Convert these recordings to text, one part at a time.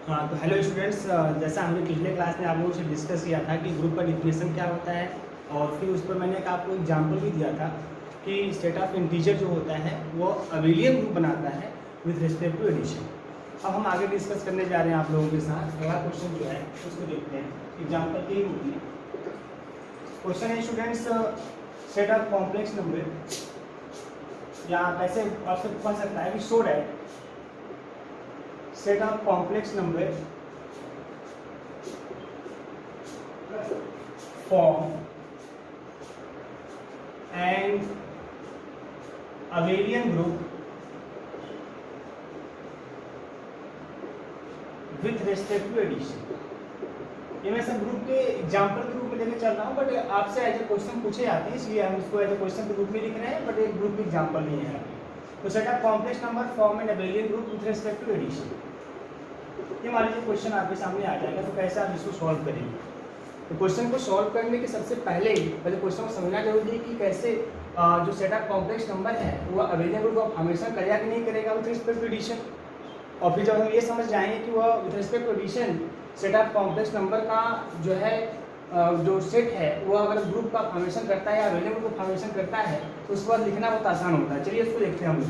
हाँ, तो hello students. जैसा हमने पिछले क्लास में आप लोगों से डिस्कस किया था कि ग्रुप का डिफिनेशन क्या होता है, और फिर उस पर मैंने एक आपको एग्जांपल भी दिया था कि सेट ऑफ इंटीजर जो होता है वो अबेलियन ग्रुप बनाता है विद रिस्पेक्ट टू एडिशन। अब हम आगे डिस्कस करने जा रहे हैं आप लोगों के साथ। अगला क्वेश्चन जो है उसको देखते हैं एग्जाम्पल के रूप में। क्वेश्चन है students, set of complex number, या कैसे आपसे पढ़ सकता है कि show that set of complex number form and abelian group with respect to addition। ये मैं सब ग्रुप के एग्जाम्पल के रूप में लेकर चल रहा हूँ, बट आपसे एज ए क्वेश्चन पूछे जाते हैं, इसलिए हम इसको एज ए क्वेश्चन के रूप में लिख रहे हैं, बट एक ग्रुप एग्जाम्पल नहीं है। तो set of complex number form and abelian group with respect to addition. ये मान लीजिए क्वेश्चन आपके सामने आ जाएगा, तो कैसे आप इसको सॉल्व करेंगे। तो क्वेश्चन को सॉल्व करने के सबसे पहले क्वेश्चन को समझना जरूरी है कि कैसे जो सेट ऑफ कॉम्प्लेक्स नंबर है वो अबेलियन ग्रुप ऑफ हमेशा करेगा कि नहीं करेगा विथ रिस्पेक्ट टू एडिशन। और फिर जब हम ये समझ जाएंगे कि वह with respect to addition set of complex number का जो है जो सेट है वो अगर ग्रुप का फॉर्मेशन करता है या अबेलियन ग्रुप का फॉर्मेशन करता है तो उसके बाद लिखना बहुत आसान होता है। चलिए इसको देखते हैं हम लोग।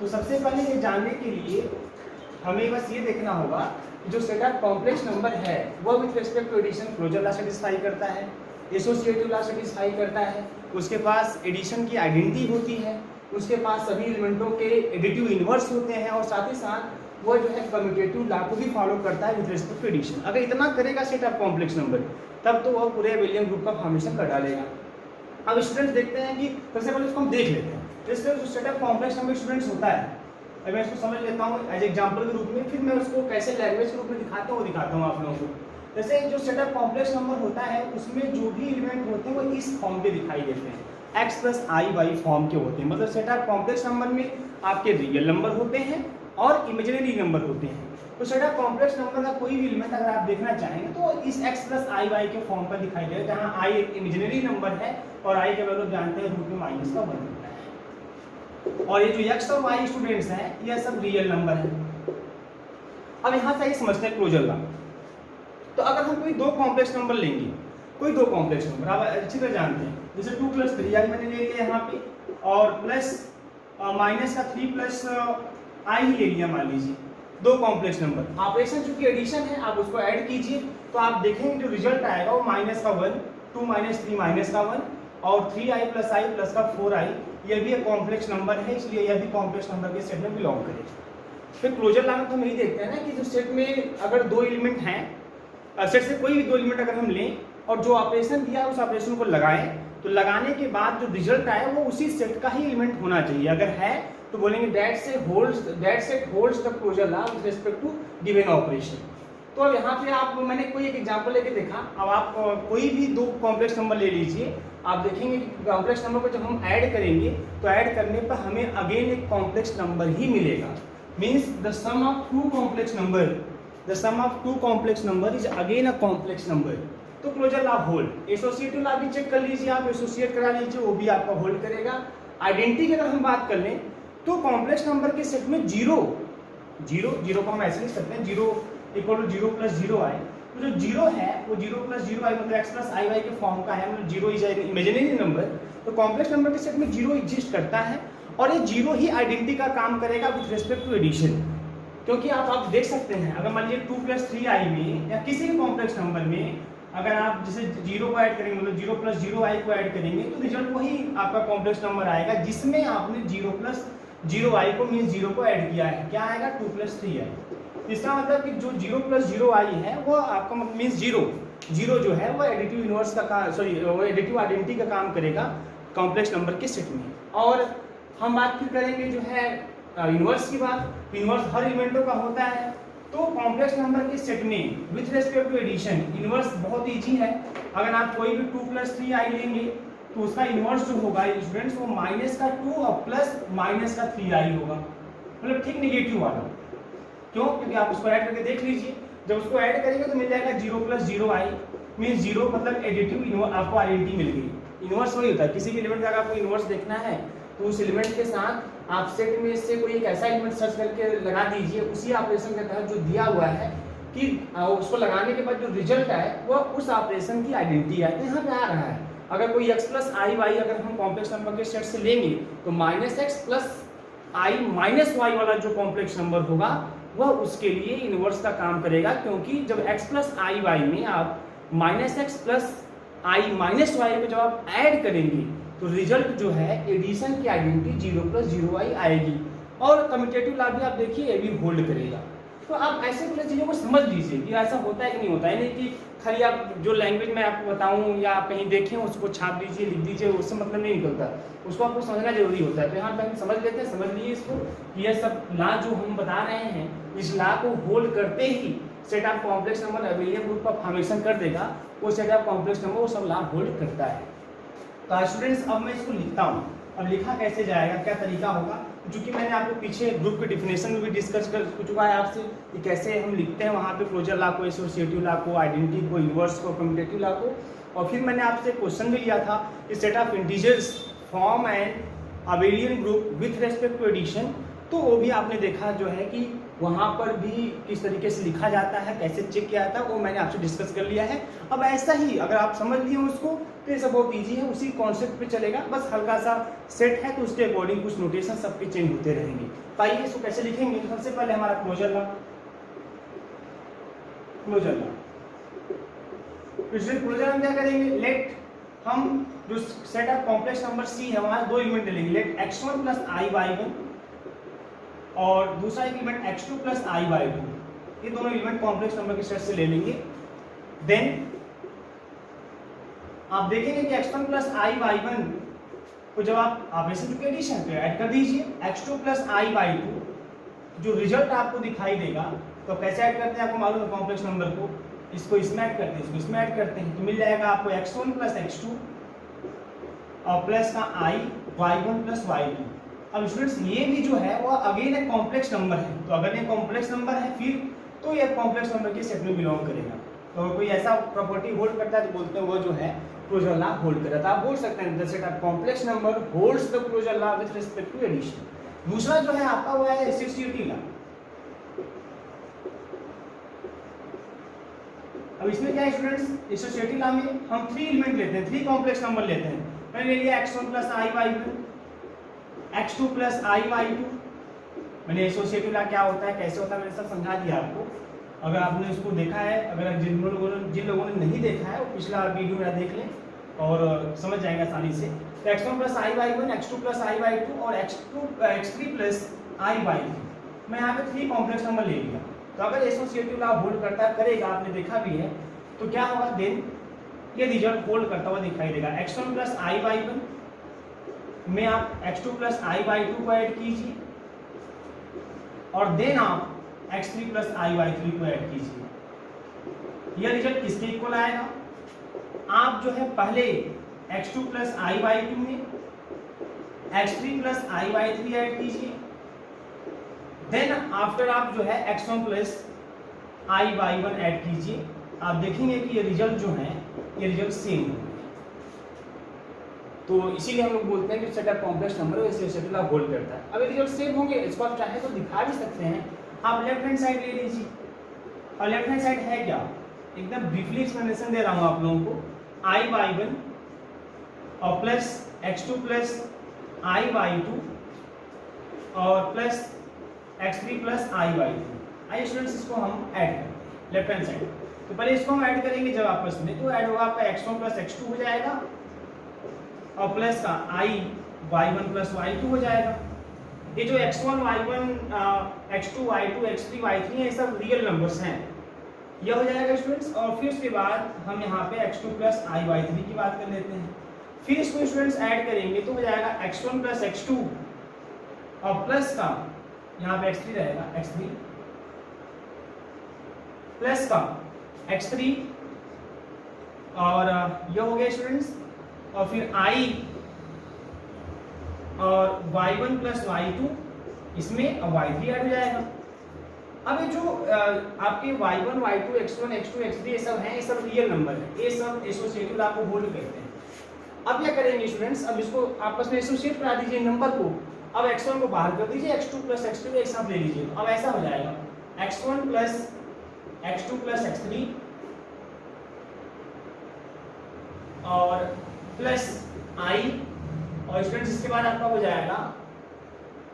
तो सबसे पहले ये जानने के लिए हमें बस ये देखना होगा कि जो सेट ऑफ कॉम्प्लेक्स नंबर है वह with respect to addition closure law satisfy करता है, एसोसिएटिव लॉ सेटिस्फाई करता है, उसके पास एडिशन की आइडेंटिटी होती है, उसके पास सभी एलिमेंटों के एडिटिव इनवर्स होते हैं, और साथ ही साथ वो जो है कम्यूटेटिव लॉ को भी फॉलो करता है विथ रिस्पेक्ट टू एडिशन। अगर इतना करेगा सेट ऑफ कॉम्प्लेक्स नंबर तब तो वह पूरे अबेलियन ग्रुप का फॉर्मेशन कर डालेगा। अब स्टूडेंट्स देखते हैं कि सबसे पहले उसको हम देख लेते हैं। इसलिए जो set of complex number students होता है, अब मैं इसको समझ लेता हूँ एज एग्जाम्पल के रूप में, फिर मैं उसको कैसे लैंग्वेज के रूप में दिखाता हूँ आप लोगों को। जैसे जो सेट ऑफ कॉम्प्लेक्स नंबर होता है उसमें जो भी एलिमेंट होते हैं वो इस फॉर्म के दिखाई देते हैं, x plus i Y form के होते हैं। मतलब सेट ऑफ कॉम्प्लेक्स नंबर में आपके रियल नंबर होते हैं और इमेजिनरी नंबर होते हैं। तो सेट ऑफ कॉम्प्लेक्स नंबर का कोई भी एलिमेंट अगर आप देखना चाहेंगे तो इस x प्लस आई वाई के फॉर्म पर दिखाई देगा, जहाँ i एक इमेजिनरी नंबर है और i का वैल्यू जानते हैं रूट में माइनस का 1 होता है। और ये जो x और y स्टूडेंट्स हैं ये सब रियल नंबर है। अब यहाँ से समझते हैं क्लोजर लॉ। तो अगर हम कोई दो कॉम्प्लेक्स नंबर लेंगे, कोई दो कॉम्प्लेक्स नंबर आप अच्छी तरह जानते हैं, जैसे 2 प्लस 3 आई मैंने ले लिया यहाँ पे, और प्लस माइनस का 3 प्लस आई ही ले लिया मान लीजिए, दो कॉम्प्लेक्स नंबर। ऑपरेशन चूंकि एडिशन है आप उसको ऐड कीजिए तो आप देखेंगे जो रिजल्ट आएगा वो माइनस का 1, 2 माइनस 3 माइनस का 1, और 3i प्लस का 4i, यह भी एक कॉम्प्लेक्स नंबर है, इसलिए यह भी कॉम्प्लेक्स नंबर के सेट में बिलोंग करेगा। फिर क्लोजर लॉ में तो हम यही देखते हैं ना कि जो सेट में अगर दो एलिमेंट हैं, सेट से कोई भी दो एलिमेंट अगर हम लें और जो ऑपरेशन दिया है उस ऑपरेशन को लगाएं, तो लगाने के बाद जो रिजल्ट आए वो उसी सेट का ही एलिमेंट होना चाहिए। अगर है तो बोलेंगे that set holds the closure law with respect to given operation. तो अब यहाँ पे आप मैंने कोई एक एग्जांपल लेके देखा। अब आप कोई भी दो कॉम्प्लेक्स नंबर ले लीजिए, आप देखेंगे कि कॉम्प्लेक्स नंबर को जब हम ऐड करेंगे तो ऐड करने पर हमें अगेन एक कॉम्प्लेक्स नंबर ही मिलेगा। Means the sum of two complex number is again a complex number. तो closure law hold. Associative law भी चेक कर लीजिए, आप एसोसिएट करा लीजिए, वो भी आपका होल्ड करेगा। आइडेंटिटी की अगर हम बात कर लें तो कॉम्प्लेक्स नंबर के सेट में जीरो को हम ऐसे लिख सकते हैं, 0 इक्वल टू 0 प्लस 0i। तो जो 0 है वो 0 प्लस 0i मतलब x प्लस आई वाई के फॉर्म का है, मतलब 0 इज इमेजिनरी नंबर। तो कॉम्प्लेक्स नंबर के सेट में 0 एग्जिस्ट करता है और ये 0 ही आइडेंटिटी का काम करेगा विद रिस्पेक्ट टू एडिशन। क्योंकि आप देख सकते हैं अगर मान लीजिए 2 प्लस 3i में या किसी भी कॉम्प्लेक्स नंबर में अगर आप जैसे 0 को ऐड करेंगे, मतलब 0 प्लस 0i को ऐड करेंगे तो रिजल्ट वही आपका कॉम्प्लेक्स नंबर आएगा जिसमें आपने 0 प्लस 0i को मीन 0 को ऐड किया है। क्या आएगा? 2 प्लस 3i। इसका मतलब कि जो 0 प्लस 0i है वो आपका मीन्स 0 जो है वो एडिटिव इनवर्स का वो एडिटिव आइडेंटिटी का काम करेगा कॉम्प्लेक्स नंबर के सेट में। और हम बात फिर करेंगे जो है इनवर्स की बात। इनवर्स हर एलिमेंटों का होता है। तो कॉम्प्लेक्स नंबर के सेट में with respect to addition inverse बहुत ईजी है। अगर आप कोई भी 2 प्लस 3i लेंगे तो उसका इनवर्स जो होगा स्टूडेंट्स वो माइनस का 2 और प्लस माइनस का 3i होगा, मतलब ठीक निगेटिव वाला। क्यों? क्योंकि आप उसको ऐड करके देख लीजिए, जब उसको ऐड करेंगे तो मिल जाएगा 0 प्लस 0i मीन 0 मतलब एडिटिव आपको आइडेंटिटी मिल गई। इनवर्स वही होता है, किसी भी एलिमेंट का अगर आपको इनवर्स देखना है तो उस एलिमेंट के साथ आप सेट में से कोई एक ऐसा एलिमेंट सर्च करके लगा दीजिए उसी ऑपरेशन के तहत जो दिया हुआ है कि उसको लगाने के बाद जो रिजल्ट आए वह उस ऑपरेशन की आइडेंटिटी है। तो यहाँ पे आ रहा है अगर कोई x प्लस आई वाई अगर हम कॉम्प्लेक्स नंबर के सेट से लेंगे तो minus x plus i minus Y वाला जो कॉम्प्लेक्स नंबर होगा वह उसके लिए इनवर्स का काम करेगा, क्योंकि जब x प्लस आई वाई में आप minus x plus i minus Y को जब आप ऐड करेंगे तो रिजल्ट जो है एडिशन की आइडेंटिटी 0 प्लस 0y आएगी और कम्यूटेटिव लॉ भी आप देखिए ये भी होल्ड करेगा। तो आप ऐसे कुछ चीज़ों को समझ लीजिए कि ऐसा होता है कि नहीं होता है, नहीं कि खाली आप जो लैंग्वेज मैं आपको बताऊं या आप कहीं देखें उसको छाप दीजिए लिख दीजिए, उससे मतलब नहीं निकलता, उसको आपको समझना जरूरी होता है। तो यहाँ पे हम समझ लेते हैं, समझ लीजिए इसको कि यह सब लॉ जो हम बता रहे हैं इस लॉ को होल्ड करते ही set of complex number abelian group का फॉर्मेशन कर देगा, वो सेट ऑफ कॉम्प्लेक्स नंबर वो सब लॉ होल्ड करता है। तो स्टूडेंट्स अब मैं इसको लिखता हूँ, अब लिखा कैसे जाएगा, क्या तरीका होगा, क्योंकि मैंने आपको पीछे ग्रुप के डिफिनेशन में भी डिस्कस कर चुका है आपसे कि कैसे हम लिखते हैं वहाँ पे क्लोजर लॉ को, एसोसिएटिव लॉ को, आइडेंटिटी को, इनवर्स को, कम्यूटेटिव लॉ को। और फिर मैंने आपसे क्वेश्चन भी लिया था कि set of integers form and abelian group with respect to addition, तो वो भी आपने देखा जो है कि वहाँ पर भी किस तरीके से लिखा जाता है, कैसे चेक किया जाता है, वो मैंने आपसे डिस्कस कर लिया है। अब ऐसा ही अगर आप समझ लिए उसको तो ये सब बहुत ईजी है, उसी कॉन्सेप्ट पे चलेगा, बस हल्का सा सेट है तो उसके अकॉर्डिंग कुछ नोटेशन सबके चेंज होते रहेंगे। तो आइए इसको कैसे लिखेंगे, तो सबसे पहले हमारा क्लोजर लॉ, क्लोजर हम क्या करेंगे, लेट हम जो set of complex number C है वहाँ दो एलिमेंट लेंगे, let x1 plus i y one और दूसरा element x2 plus i y two, ये दोनों एलिमेंट कॉम्प्लेक्स नंबर के सेट से ले लेंगे। देन आप देखेंगे कि x1 plus i y one को जब आप ऑपरेशन टू एडिशन पे ऐड कर दीजिए, x2 plus i y two जो रिजल्ट आपको दिखाई देगा, तो कैसे ऐड करते हैं आपको मालूम है, कॉम्प्लेक्स नंबर को इसको इसमें ऐड करते हैं, इसको इसमें ऐड करते हैं, तो मिल जाएगा आपको x1 प्लस x2 और प्लस का आई y1 प्लस y2। अब स्टूडेंट्स ये भी जो है वो अगेन एक कॉम्प्लेक्स नंबर है, तो अगर ये कॉम्प्लेक्स नंबर है फिर तो ये कॉम्प्लेक्स नंबर के सेट में बिलोंग करेगा। तो कोई ऐसा प्रॉपर्टी होल्ड करता है तो बोलते हैं वो जो है क्लोजर लॉ होल्ड करता है। तो आप बोल सकते हैं the set of complex number holds the closure law with respect to addition. दूसरा जो है आपका वो है एसोसिएटिव लॉ। अब इसमें क्या है स्टूडेंट्स, एसोसिएटिव लॉ में हम 3 एलिमेंट लेते हैं, 3 कॉम्प्लेक्स नंबर लेते हैं। मैंने ले लिया x1 plus i y two, x2 plus i y two. मैंने एसोसिएटिव लॉ क्या होता है, कैसे होता है, मैंने सब समझा दिया आपको। अगर आपने इसको देखा है, अगर जिन लोगों ने नहीं देखा है वो पिछला वीडियो मेरा देख लें और समझ जाएंगे आसानी से। तो x1 plus i y one, x2 plus i y two और x3 plus i y three. मैं यहाँ पे 3 कॉम्प्लेक्स नंबर ले लिया। तो अगर एसोसिएटिव लॉ होल्ड करता करेगा, आपने देखा भी है, तो क्या होगा, देन ये रिजल्ट होल्ड करता हुआ दिखाई देगा। x1 plus i y one में आप x2 plus i y two को ऐड कीजिए और देन आप x3 plus i y three को ऐड कीजिए। यह रिजल्ट किसके इक्वल आएगा, आप जो है पहले x2 plus i y two में x3 plus i y three add कीजिए, देन आफ्टर आप जो है x1 plus i y one add कीजिए। आप देखेंगे कि ये रिजल्ट जो है ये रिजल्ट सेम होंगे। तो इसीलिए हम लोग बोलते हैं कि set of complex number associative law hold करता है। अब ये रिजल्ट सेम होंगे, इसको आप चाहे तो दिखा भी सकते हैं। आप लेफ्ट हैंड साइड ले लीजिए, और लेफ्ट हैंड साइड है क्या, एकदम ब्रीफली एक्सप्लेनेशन दे रहा हूँ आप लोगों को। आई वाई वन और plus x2 plus i y two और plus x3 plus i y three. आइए स्टूडेंट्स इसको हम ऐड करें लेफ्ट हैंड साइड। तो पहले इसको हम ऐड करेंगे, जब आपस में तो ऐड होगा आपका x1 प्लस x2 हो जाएगा और प्लस का आई y1 प्लस y2 हो जाएगा। ये जो x1 y1 x2 y2 x3 y3 ये सब रियल नंबर्स हैं, ये हो जाएगा स्टूडेंट्स। और फिर उसके बाद हम यहाँ पे x2 प्लस आई y3 की बात कर लेते हैं। फिर इसको स्टूडेंट्स ऐड करेंगे तो हो जाएगा x1 प्लस x2 और प्लस का यहाँ पे x3 रहेगा, x3 प्लस का x3 और ये हो गया स्टूडेंट्स। और फिर i और y1 प्लस y2 इसमें y3 ऐड हो जाएगा। अब ये जो आपके y1 y2 x1 x2 x3 ये सब हैं, ये सब रियल नंबर है, ये सब एसोसिएटिव लॉ को होल्ड करते हैं। अब क्या करेंगे स्टूडेंट्स, अब इसको आपस में एसोसिएट करा दीजिए नंबर को। अब x1 को बाहर कर दीजिए, x2 प्लस x3 एक साथ ले लीजिए। अब ऐसा हो जाएगा x1 plus x2 plus x3 और प्लस i, और स्टूडेंट्स इसके बाद आपका हो जाएगा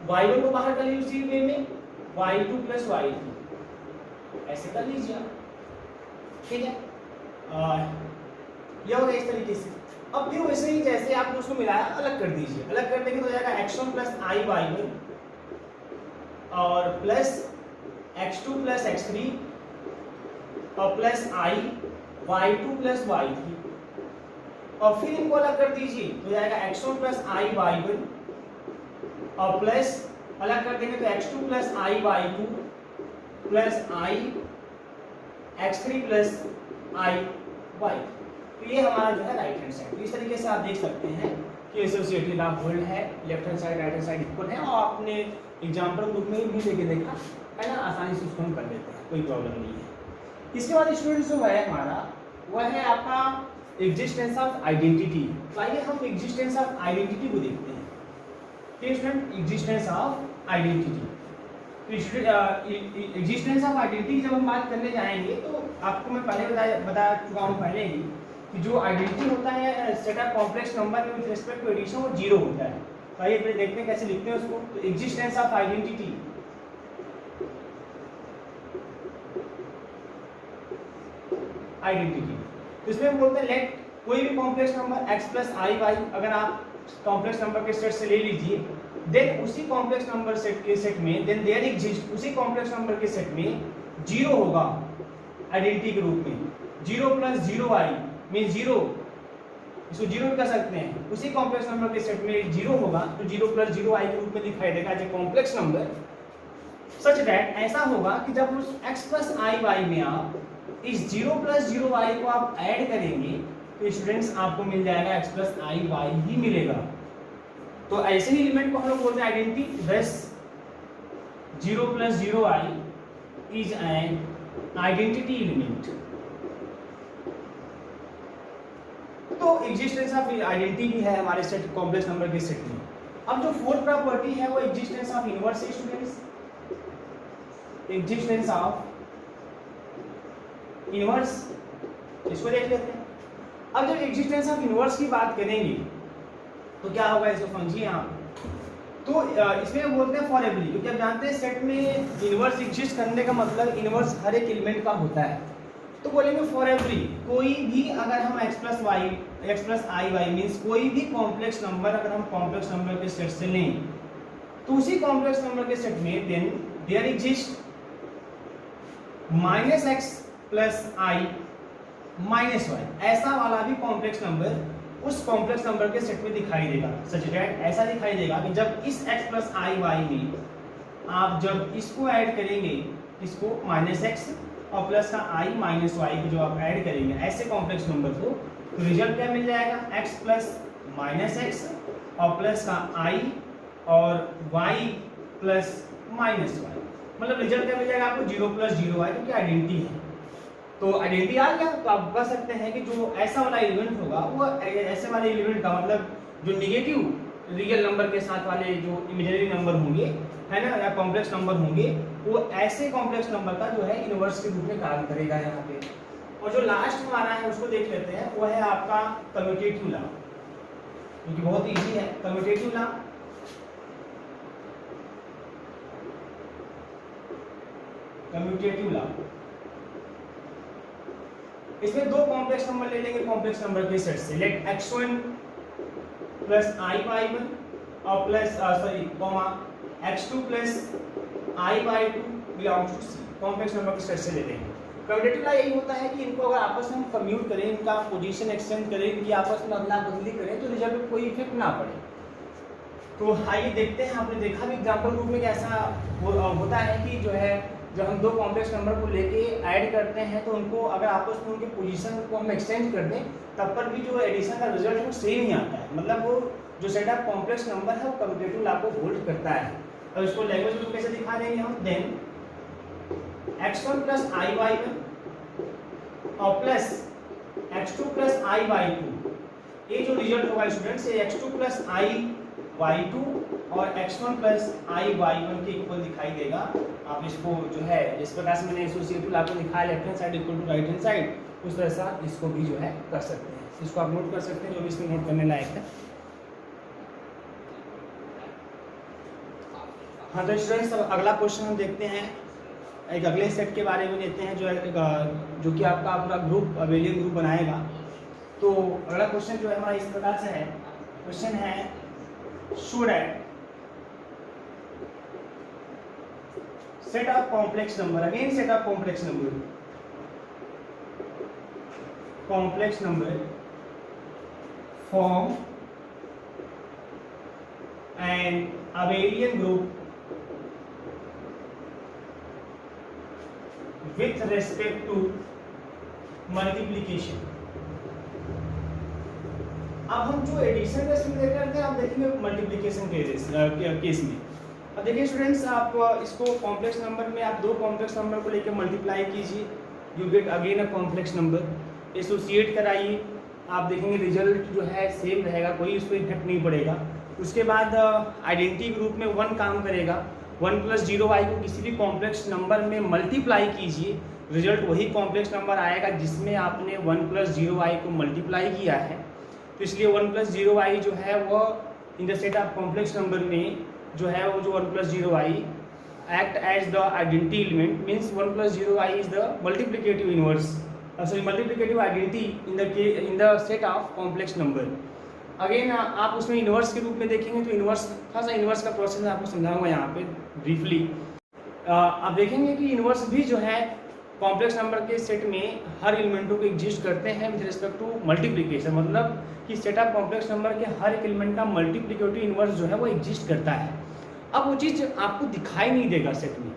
y1 को बाहर कर लीजिए उसी वे में, y2 प्लस y3 ऐसे कर लीजिए आप, ठीक है। यह हो गया इस तरीके से। अब फिर वैसे ही जैसे आपने उसको मिलाया अलग कर दीजिए, अलग कर देंगे तो हो जाएगा x1 प्लस i y1 और प्लस x2 प्लस x3 और plus i y2 plus y3, और फिर इनको अलग कर दीजिए तो हो जाएगा x1 प्लस i y1 और प्लस अलग कर देंगे तो x2 plus i y2 plus i x3 plus i y। तो ये हमारा जो है राइट हैंड साइड। इस तरीके से आप देख सकते हैं कि एसोसिएटिव लॉ होल्ड है, left hand side right hand side equal है, और आपने एग्जांपल ग्रुप में भी लेके देखा है ना, आसानी से उसको हम कर लेते हैं, कोई प्रॉब्लम नहीं है। इसके बाद स्टूडेंट्स जो है हमारा वह है आपका एग्जिस्टेंस ऑफ आइडेंटिटी। तो आइए हम एग्जिस्टेंस ऑफ आइडेंटिटी को देखते हैं। ठीक स्टूडेंट, एग्जिस्टेंस ऑफ आइडेंटिटी। तो एग्जिस्टेंस ऑफ आइडेंटिटी जब हम बात करने जाएंगे तो आपको मैं पहले बता चुका हूँ पहले ही कि जो आइडेंटिटी होता है सेट ऑफ कॉम्प्लेक्स नंबर में विद रिस्पेक्ट टू एडिशन वो जीरो होता है। तो आइए फिर देखते हैं कैसे लिखते हैं उसको। तो एग्जिस्टेंस ऑफ आइडेंटिटी, तो इसमें बोलते हैं लेट कोई भी complex number x plus i Y अगर आप कॉम्प्लेक्स नंबर के सेट से ले लीजिए, देन उसी कॉम्प्लेक्स नंबर सेट के सेट में देन देयर एग्जिस्ट उसी कॉम्प्लेक्स नंबर के सेट में जीरो होगा आइडेंटिटी के रूप में। 0 प्लस 0i मीन 0, इसको 0 कर सकते हैं। उसी कॉम्प्लेक्स नंबर के सेट में 0 होगा तो 0 प्लस 0i के रूप में दिखाई देगा as a complex number such that ऐसा होगा कि जब उस x प्लस आई वाई में आप इस 0 प्लस 0i को आप ऐड करेंगे तो स्टूडेंट्स आपको मिल जाएगा x plus i why he मिलेगा। तो ऐसे ही एलिमेंट को हम लोग बोलते हैं identity. Thus 0 plus 0i is an identity element. तो एग्जिस्टेंस ऑफ आइडेंटिटी भी है हमारे सेट कॉम्प्लेक्स नंबर के सेट में। अब जो फोर्थ प्रॉपर्टी है वो एग्जिस्टेंस ऑफ इनवर्स है स्टूडेंट्स। एग्जिस्टेंस ऑफ इनवर्स, इसको देख लेते हैं। अब जब एग्जिस्टेंस ऑफ इनवर्स की बात करेंगे तो क्या होगा, इसको समझिए आप। तो इसमें बोलते हैं फॉर एवरी, क्योंकि आप जानते हैं सेट में इनवर्स एग्जिस्ट करने का मतलब इनवर्स हर एक एलिमेंट का होता है। तो बोलेंगे फॉर एवरी कोई भी अगर हम x plus i Y means कोई भी कॉम्प्लेक्स नंबर अगर हम कॉम्प्लेक्स नंबर के सेट से लें तो उसी कॉम्प्लेक्स नंबर के सेट में then there exist minus x plus i minus y, ऐसा वाला भी कॉम्प्लेक्स नंबर उस कॉम्प्लेक्स नंबर के सेट में दिखाई देगा। सच दैट ऐसा दिखाई देगा कि जब इस x प्लस आई वाई में आप जब इसको ऐड करेंगे, इसको माइनस एक्स और प्लस का i माइनस वाई को जो आप ऐड करेंगे ऐसे कॉम्प्लेक्स नंबर को, तो रिजल्ट क्या मिल जाएगा, x प्लस माइनस एक्स और प्लस का i और y प्लस माइनस वाई, मतलब रिजल्ट क्या मिल जाएगा आपको 0 प्लस 0i, जो कि आइडेंटिटी है। तो आइडेंटिटी आ गया तो आप कह सकते हैं कि जो ऐसा वाला एलिमेंट होगा वो ऐसे वाले एलिमेंट का मतलब जो निगेटिव रियल नंबर के साथ वाले जो इमेजिनरी नंबर होंगे है ना, या कॉम्प्लेक्स नंबर होंगे, वो ऐसे कॉम्प्लेक्स नंबर का जो है इनवर्स के रूप में कार्य करेगा यहाँ पे। और जो लास्ट हमारा है उसको देख लेते हैं, वो है आपका कम्यूटेटिव लॉ, क्योंकि बहुत इजी है। कम्यूटेटिव लॉ, कम्यूटेटिव लॉ, इसमें दो कॉम्प्लेक्स नंबर ले लेंगे कॉम्प्लेक्स नंबर के सेट से। Let x1 plus i y one और plus comma x2 plus i y two belongs to C, complex number के सेट से ले लेंगे। कम्यूटेटिव लॉ यही होता है कि इनको अगर आपस में हम कम्यूट करें, इनका पोजीशन एक्सचेंज करें, इनकी आपस में अदला बदली करें तो रिजल्ट में कोई इफेक्ट ना पड़े। तो आइए देखते हैं, आपने देखा भी एग्जाम्पल रूप में कैसा होता है कि जो है जब हम दो कॉम्प्लेक्स नंबर को लेके ऐड करते हैं तो उनको अगर आपस में उनके पोजीशन को हम एक्सचेंज कर दें तब पर भी जो एडिशन का रिजल्ट है वो सेम ही आता है, मतलब वो जो सेट ऑफ कॉम्प्लेक्स नंबर है वो कम्यूटेटिव लॉ को होल्ड करता है। अब इसको लैंग्वेज में कैसे दिखा देंगे हम, then x1 plus i y one और plus x2 plus i y two ये जो रिजल्ट होगा स्टूडेंट्स, ये x2 plus i y two और x1 plus i y one के इक्वल दिखाई देगा। आप इसको जो है जिस प्रकार से मैंने एसोसिएटिव लॉ को दिखाया left hand side equal to right hand side, उस तरह से आप इसको भी जो है कर सकते हैं। इसको आप नोट कर सकते हैं, जो भी इसमें नोट करने लायक है। हाँ तो स्टूडेंट्स, अब अगला क्वेश्चन हम देखते हैं, एक अगले सेट के बारे में लेते हैं जो कि आपका पूरा ग्रुप अबेलियन ग्रुप बनाएगा। तो अगला क्वेश्चन जो है हमारा इस प्रकार से है। क्वेश्चन है show that set of complex number, again set of complex number form an abelian group with respect to multiplication। अब हम जो एडिशन का इसमें देख रहे थे, आप देखेंगे मल्टीप्लिकेशन के केस में। अब देखिए स्टूडेंट्स, आप इसको कॉम्प्लेक्स नंबर में आप दो कॉम्प्लेक्स नंबर को लेकर मल्टीप्लाई कीजिए, you get again a complex number. Associate कराइए, आप देखेंगे रिजल्ट जो है सेम रहेगा, कोई उसको इफेक्ट नहीं पड़ेगा। उसके बाद आइडेंटिटी ग्रुप में 1 काम करेगा, 1 प्लस 0y को किसी भी कॉम्प्लेक्स नंबर में मल्टीप्लाई कीजिए, रिजल्ट वही कॉम्प्लेक्स नंबर आएगा जिसमें आपने 1 प्लस 0y को मल्टीप्लाई किया है। तो इसलिए 1 प्लस 0y जो है वो in the set of complex number में जो है वो जो 1 plus 0y act as the identity element, means 1 plus 0y is the multiplicative inverse, sorry multiplicative identity in the set of complex number. Again आप उसमें इनवर्स के रूप में देखेंगे तो इनवर्स, थोड़ा सा इनवर्स का प्रोसेस मैं आपको समझाऊंगा यहाँ पे ब्रीफली। आप देखेंगे कि इनवर्स भी जो है कॉम्प्लेक्स नंबर के सेट में हर एलिमेंटों को एग्जिस्ट करते हैं विद रिस्पेक्ट टू मल्टीप्लिकेशन, मतलब कि सेट ऑफ कॉम्प्लेक्स नंबर के हर एक एलिमेंट का मल्टीप्लिकेटिव इनवर्स जो है वो एग्जिस्ट करता है। अब वो चीज़ आपको दिखाई नहीं देगा सेट में,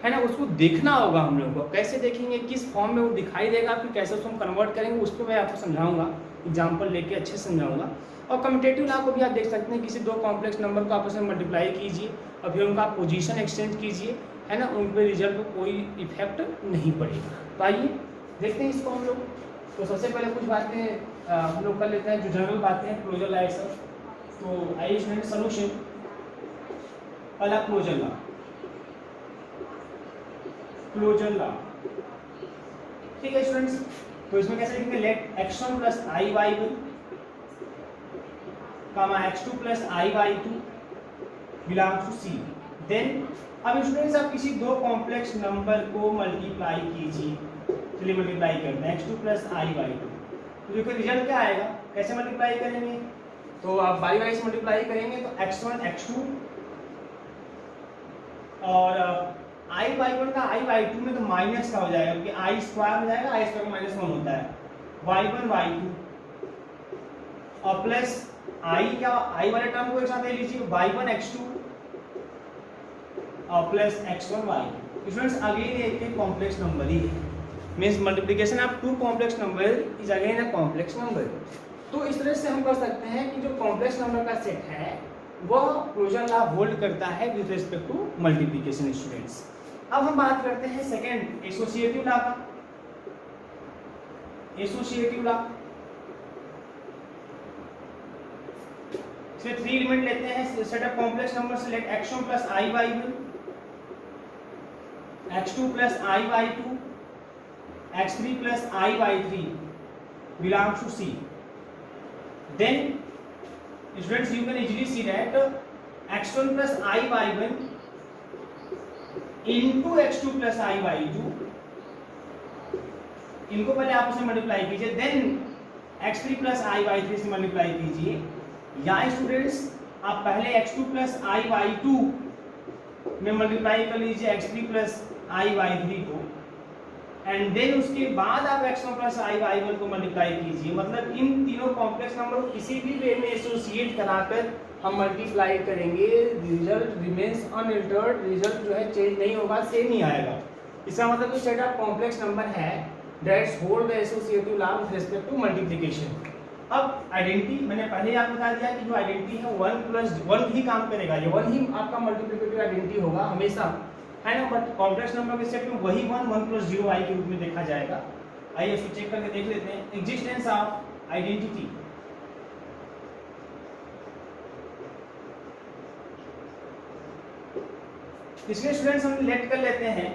है ना, उसको देखना होगा हम लोगों को। कैसे देखेंगे, किस फॉर्म में वो दिखाई देगा, फिर कैसे उसको हम कन्वर्ट करेंगे, उस पर मैं आपको समझाऊंगा, एग्जाम्पल लेके अच्छे से समझाऊंगा। और कम्यूटेटिव लॉ को भी आप देख सकते हैं, किसी दो कॉम्प्लेक्स नंबर को आपस में मल्टीप्लाई कीजिए और फिर उनका पोजीशन एक्सचेंज कीजिए, है ना, उन पर रिजल्ट पर कोई इफेक्ट नहीं पड़ेगा। तो आइए देखते हैं इसको हम लोग। तो सबसे पहले कुछ बातें हम लोग कर लेते हैं जो जनरल बातें हैं, क्लोजर लॉ सब। तो आइए स्टूडेंट, सोल्यूशन पहला क्लोजर लॉ, ठीक है स्टूडेंट्स। तो इसमें कैसे लिखेंगे, let x1 plus i y one comma x2 plus i y two belongs to C. Then अब स्टूडेंट्स आप किसी दो कॉम्प्लेक्स नंबर को मल्टीप्लाई कीजिए, चलिए मल्टीप्लाई करते हैं x2 plus i y to. तो देखो रिजल्ट क्या आएगा, कैसे मल्टीप्लाई करेंगे, तो आप बाई बाई से मल्टीप्लाई करेंगे तो x1 x2 और आई वाई वन का आई वाई टू में तो माइनस का हो जाएगा, क्योंकि आई स्क्वायर हो जाएगा, आई स्क्वायर माइनस 1 होता है, वाई वन वाई टू और प्लस आई क्या, आई वाले टर्म को एक साथ ले लीजिए, वाई वन एक्स टू और plus x1 y। Students again एक कॉम्प्लेक्स नंबर ही है, means multiplication of two complex number is again a complex number. तो इस तरह से हम कर सकते हैं कि जो कॉम्प्लेक्स नंबर का सेट है वह क्लोजर लॉ होल्ड करता है with respect to multiplication. Students अब हम बात करते हैं सेकंड एसोसिएटिव लॉ का। एसोसिएटिव लॉ से 3 एलिमेंट लेते हैं, सेट ऑफ कॉम्प्लेक्स नंबर से let x1 plus i y one, x2 plus i y two, x3 plus i y three belongs to C। Then students you can easily see that x1 plus i y one into x2 plus i y two, इनको पहले आप उसे multiply कीजिए, then x3 plus i y three से multiply कीजिए, या students आप पहले x2 plus i y two में मल्टीप्लाई कर लीजिए x3 plus i y three को, एंड देन उसके बाद आप x1 plus i y one को मल्टीप्लाई कीजिए। मतलब इन तीनों कॉम्प्लेक्स नंबर को किसी भी वे में एसोसिएट कराकर हम मल्टीप्लाई करेंगे, रिजल्ट रिमेन्स अनअल्टर्ड, रिजल्ट जो है चेंज नहीं होगा, सेम ही आएगा। इसका मतलब जो सेट ऑफ कॉम्प्लेक्स नंबर है that's hold the associative law with respect to multiplication. अब आइडेंटिटी मैंने पहले ही आपको बता दिया कि जो आइडेंटिटी है 1 प्लस 1 ही काम करेगा, ये 1 ही आपका मल्टीप्लिकेटिव आइडेंटिटी होगा हमेशा, है ना, बट कॉम्प्लेक्स नंबर के सेट में वही 1 प्लस 0i के रूप में देखा जाएगा। आइए इसको चेक करके देख लेते हैं। एग्जिस्टेंस ऑफ आइडेंटिटी, इसलिए स्टूडेंट्स हम लेट कर लेते हैं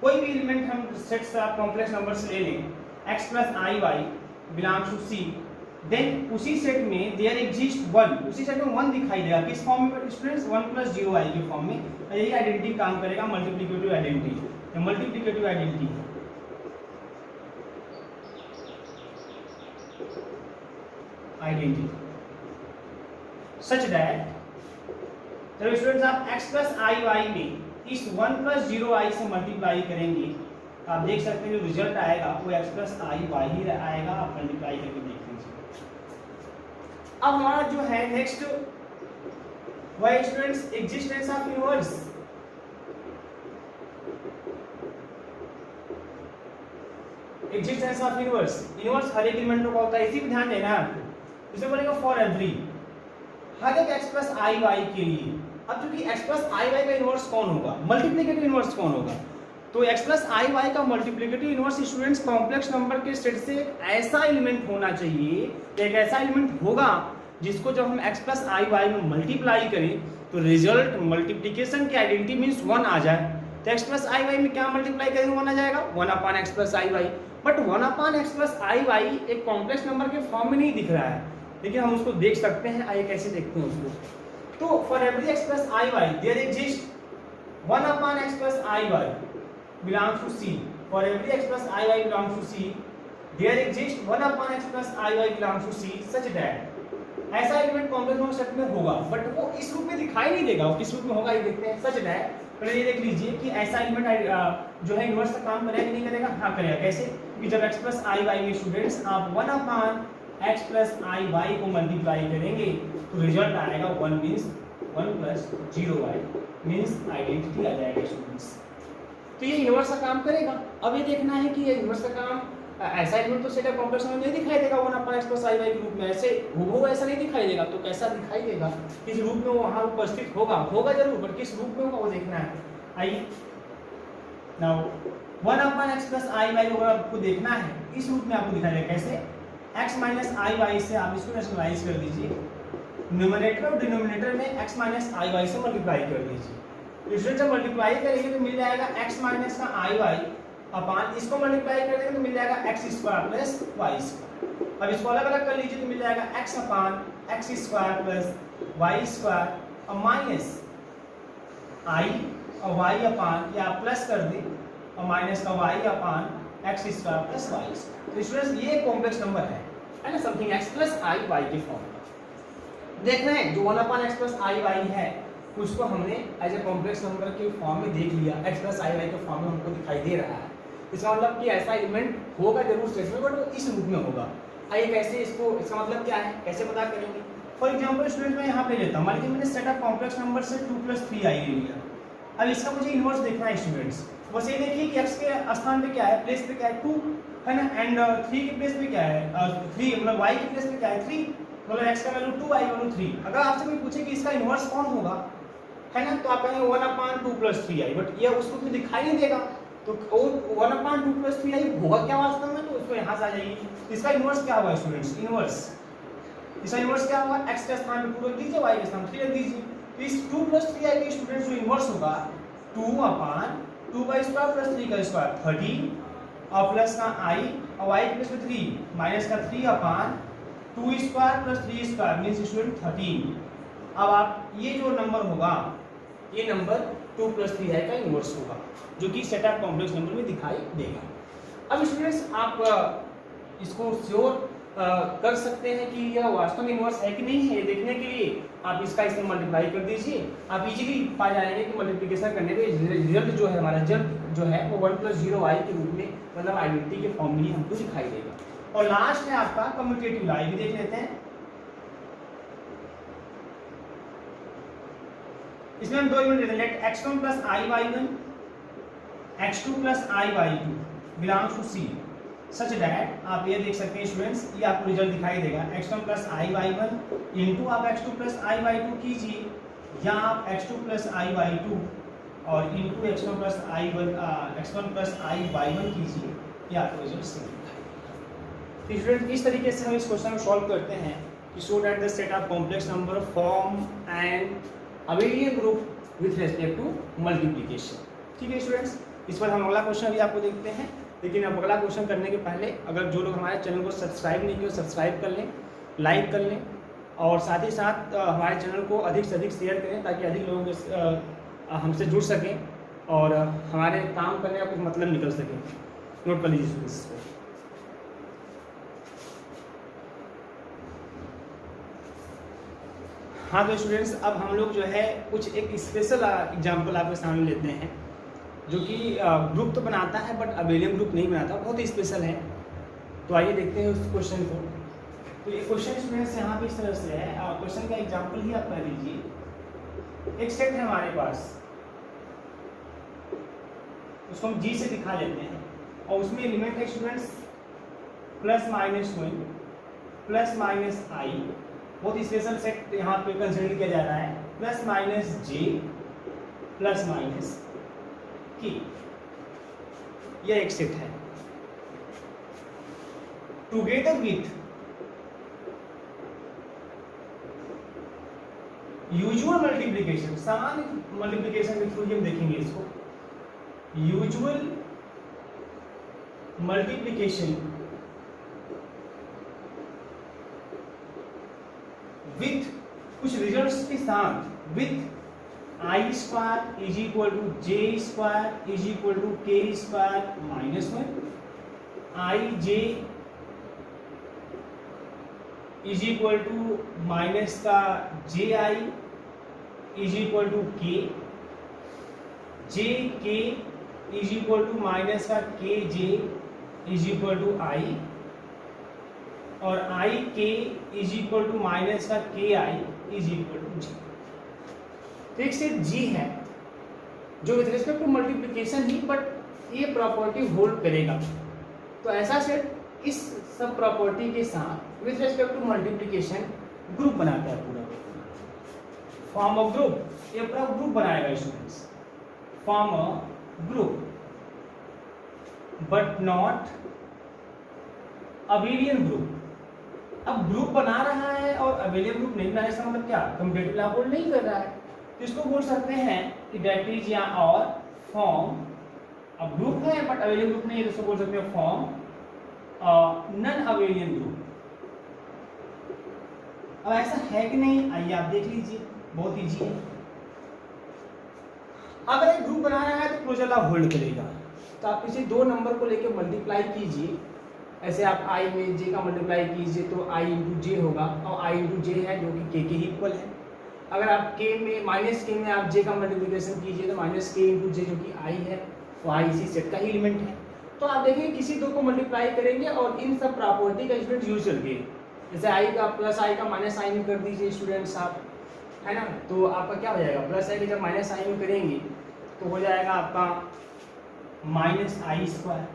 कोई भी एलिमेंट हम सेट से आप कॉम्प्लेक्स नंबर से ले लें x plus i y belongs to C, then उसी सेट में देयर एग्जिस्ट वन, उसी सेट में वन दिखाई देगा किस फॉर्म में स्टूडेंट्स, 1 प्लस 0 आई के फॉर्म में। यही आइडेंटिटी काम करेगा, multiplicative identity, multiplicative identity such that जब स्टूडेंट्स आप x प्लस आई वाई में इस 1 प्लस 0 आई से मल्टीप्लाई करेंगे, आप देख सकते हैं जो रिजल्ट आएगा वो x plus i why he आएगा। आप मल्टीप्लाई करके देख लीजिए। अब हमारा जो है नेक्स्ट वह students existence of inverse. Existence of inverse, inverse हर एक एलिमेंट का होता है, इसी पे ध्यान देना है आपको। इसमें बोलेगा फॉर एवरी, हर एक x प्लस आई वाई के लिए। अब चूंकि x प्लस आई वाई का इनवर्स कौन होगा, मल्टीप्लिकेटिव इनवर्स कौन होगा, तो x प्लस आई वाई का multiplicative inverse students complex number के सेट से एक ऐसा एलिमेंट होना चाहिए, एक ऐसा एलिमेंट होगा जिसको जब हम x प्लस आई वाई में मल्टीप्लाई करें तो रिजल्ट मल्टीप्लिकेशन की आइडेंटिटी मींस 1 आ जाए। तो x प्लस आई वाई में क्या मल्टीप्लाई करेंगे, 1 आ जाएगा, 1 upon x plus i y. But 1 upon x plus i y एक कॉम्प्लेक्स नंबर के फॉर्म में नहीं दिख रहा है, लेकिन हम उसको देख सकते हैं। आइए कैसे देखते हैं उसको। तो for every x plus i y there exist 1 upon x plus i y belongs to C. For every x plus i y belongs to C, there exists 1 upon x plus i y belongs to C such that ऐसा element complex number set में होगा, but वो इस रूप में दिखाई नहीं देगा। वो किस रूप में होगा ये देखते हैं। सच दैट पहले ये देख लीजिए कि ऐसा एलिमेंट जो है इनवर्स का काम करेगा कि नहीं करेगा। हाँ करेगा। कैसे कि जब x प्लस आई वाई में स्टूडेंट्स आप 1 upon x plus i y को मल्टीप्लाई करेंगे तो रिजल्ट आएगा 1 means 1 plus 0y means identity आ जाएगा स्टूडेंट्स। तो ये इनवर्स का काम करेगा। अब ये देखना है कि ये इनवर्स का काम ऐसा एलिमेंट तो सेट कॉम्प्लेक्स नंबर नहीं दिखाई देगा 1 upon x plus i y के रूप में, ऐसे वो ऐसा नहीं दिखाई देगा। तो कैसा दिखाई देगा, किस रूप में वो वहां उपस्थित होगा जरूर, पर किस रूप में होगा वो देखना है। आइए now 1 upon x plus i y को आपको देखना है, इस रूप में आपको दिखाई देगा। कैसे, x माइनस आई वाई से आप इसको रैशनलाइज कर दीजिए, न्यूमरेटर और डिनोमिनेटर में x माइनस आई वाई से मल्टीप्लाई कर दीजिए। इससे जब मल्टीप्लाई करेंगे तो मिल जाएगा x माइनस का आई वाई अपॉन इसको मल्टीप्लाई कर देंगे तो मिल जाएगा x square plus y square. अब इसको अलग अलग कर लीजिए तो मिल जाएगा x upon x square plus y square और माइनस i और y अपॉन या प्लस कर दे और माइनस का y upon x square plus y square. तो स्टूडेंट्स ये कॉम्प्लेक्स नंबर है ना, something x plus i y के फॉर्म में देख रहे हैं। जो 1 upon x plus i y है उसको हमने एज ए कॉम्प्लेक्स नंबर के फॉर्म में देख लिया, x प्लस आई वाई के फॉर्म में हमको दिखाई दे रहा है। इसका मतलब कि ऐसा एलिमेंट होगा जरूर सेट में, बट वो इस रूप में होगा। आइए कैसे इसको, इसका मतलब क्या है, कैसे पता करेंगे। फॉर एग्जांपल स्टूडेंट मैं यहाँ पे लेता हूँ, मान लीजिए मैंने सेट ऑफ कॉम्प्लेक्स नंबर से 2 प्लस 3 आई ले लिया। अब इसका मुझे इनवर्स देखना है स्टूडेंट्स। बस ये देखिए कि x के स्थान पे क्या है, प्लेस पे क्या है 2 है ना, एंड 3 के प्लेस पे क्या है 3, मतलब y के प्लेस पे क्या है 3, मतलब x का वैल्यू 2 y वैल्यू 3। अगर आपसे कोई पूछे कि इसका इनवर्स कौन होगा है ना, तो आप कहेंगे 1 अपॉन 2 प्लस 3i, बट ये उस रूप में दिखाई नहीं देगा। तो 1 अपॉन 2 प्लस 3i होगा क्या वास्तव में, तो उसको यहाँ से आ जाइए। इसका इनवर्स क्या होगा स्टूडेंट्स, इनवर्स इसका इनवर्स क्या होगा, x के स्थान पे 2 रख दीजिए, y के स्थान पे 3 रख दीजिए। तो इस 2 प्लस 3i के स्टूडेंट्स जो इनवर्स होगा 2 अपॉन 2 का स्क्वायर प्लस 3 का स्क्वायर 30 और प्लस का i और y के प्लस में 3 माइनस का 3 upon 2 square plus 3 square means student 13। अब आप ये जो नंबर होगा ये नंबर 2 प्लस 3i का इनवर्स होगा, जो कि सेट ऑफ कॉम्प्लेक्स नंबर में दिखाई देगा। अब स्टूडेंट्स आप इसको श्योर कर सकते हैं कि यह वास्तव में इनवर्स है कि नहीं है। ये देखने के लिए आप इसका इसमें मल्टीप्लाई कर दीजिए, आप इजीली पा जाएंगे कि मल्टीप्लिकेशन करने पे रिजल्ट जो है हमारा रिजल्ट जो है वो 1 प्लस 0i के रूप में, मतलब आइडेंटिटी के फॉर्म में हमको दिखाई देगा। और लास्ट है आपका कम्यूटेटिव लाई, भी देख लेते हैं। इसमें हम 2 यूनिट लेते हैं, let x1 plus i y 1 x2 plus i y 2 belongs to C such that आप ये देख सकते हैं स्टूडेंट्स, ये आपको रिजल्ट दिखाई देगा x1 plus i y 1 into आप x2 प्लस आई वाई 2 कीजिए, या आप x2 प्लस आई वाई 2 और into x1 plus i y 1 कीजिए, ये आपको रिजल्ट सेम दिखाई देगा। स्टूडेंट इस तरीके से हम इस क्वेश्चन को सॉल्व करते हैं कि show that the set of complex number form and abelian group with respect to multiplication. ठीक है स्टूडेंट्स, इस पर हम अगला क्वेश्चन अभी आपको देखते हैं। लेकिन अब अगला क्वेश्चन करने के पहले अगर जो लोग हमारे चैनल को सब्सक्राइब नहीं किए सब्सक्राइब कर लें, लाइक कर लें और साथ ही साथ हमारे चैनल को अधिक से अधिक शेयर करें ताकि अधिक लोग हमसे जुड़ सकें और हमारे काम करने का कुछ मतलब निकल सके। नोट कर लीजिए स्टूडेंट्स को। हाँ तो स्टूडेंट्स, अब हम लोग जो है कुछ एक स्पेशल एग्जांपल आपके सामने लेते हैं जो कि ग्रुप तो बनाता है बट अबेलियन ग्रुप नहीं बनाता, बहुत ही स्पेशल है। तो आइए देखते हैं उस क्वेश्चन को। तो ये क्वेश्चन स्टूडेंट्स यहाँ पे इस तरह से है, क्वेश्चन का एग्जांपल ही आप कर लीजिए। एक सेट है हमारे पास, उसको हम जी से दिखा लेते हैं और उसमें एलिमेंट है students plus minus 1 plus minus i, बहुत स्पेशल सेट यहाँ पे कंसिडर किया जा रहा है, plus minus j plus minus की, यह एक सेट है। टुगेदर विथ यूजुअल मल्टीप्लिकेशन, सामान्य मल्टीप्लिकेशन के थ्रू हम देखेंगे इसको। यूजुअल मल्टीप्लिकेशन विथ कुछ रिजल्ट्स के साथ, with i square is equal to j square is equal to k square minus 1, i j is equal to minus का j i is equal to k, j k is equal to minus का k j is equal to i, और i k is equal to minus का k i is equal to j. तो एक set G है जो with respect to multiplication ही but ये property hold करेगा। तो ऐसा सेट इस सब प्रॉपर्टी के साथ with respect to multiplication group बनाता है, पूरा फॉर्म ऑफ ग्रुप, ये पूरा ग्रुप बनाएगा students, form a group but not abelian group. अब ग्रुप बना रहा है और अबेलियन ग्रुप नहीं बना रहा है, इसका मतलब क्या, कम्यूटेटिव लॉ होल्ड नहीं कर रहा है। तो इसको बोल सकते हैं कि दैट इज या और फॉर्म, अब ग्रुप है बट अबेलियन ग्रुप नहीं है, तो इसको बोल सकते हैं फॉर्म नन अबेलियन ग्रुप। अब ऐसा है कि नहीं, आइए आप देख लीजिए, बहुत इजी है। अगर एक ग्रुप बना रहा है तो क्लोजर लॉ होल्ड करेगा। तो आप किसी दो नंबर को लेकर मल्टीप्लाई कीजिए, ऐसे आप i में j का मल्टीप्लाई कीजिए तो i इंटू जे होगा, और i इंटू जे है जो कि k के ही इक्वल है। अगर आप k में माइनस k में आप j का मल्टीप्लिकेशन कीजिए तो माइनस k इंटू जे जो कि i है, तो i इसी सेट का ही एलिमेंट है। तो आप देखिए किसी दो को मल्टीप्लाई करेंगे और इन सब प्रॉपर्टी का स्टूडेंट यूज करके, जैसे i का प्लस i का माइनस i में कर दीजिए स्टूडेंट्स आप, है ना, तो आपका क्या हो जाएगा, प्लस i के जब माइनस i में करेंगे तो हो जाएगा आपका माइनस आई स्क्वायर,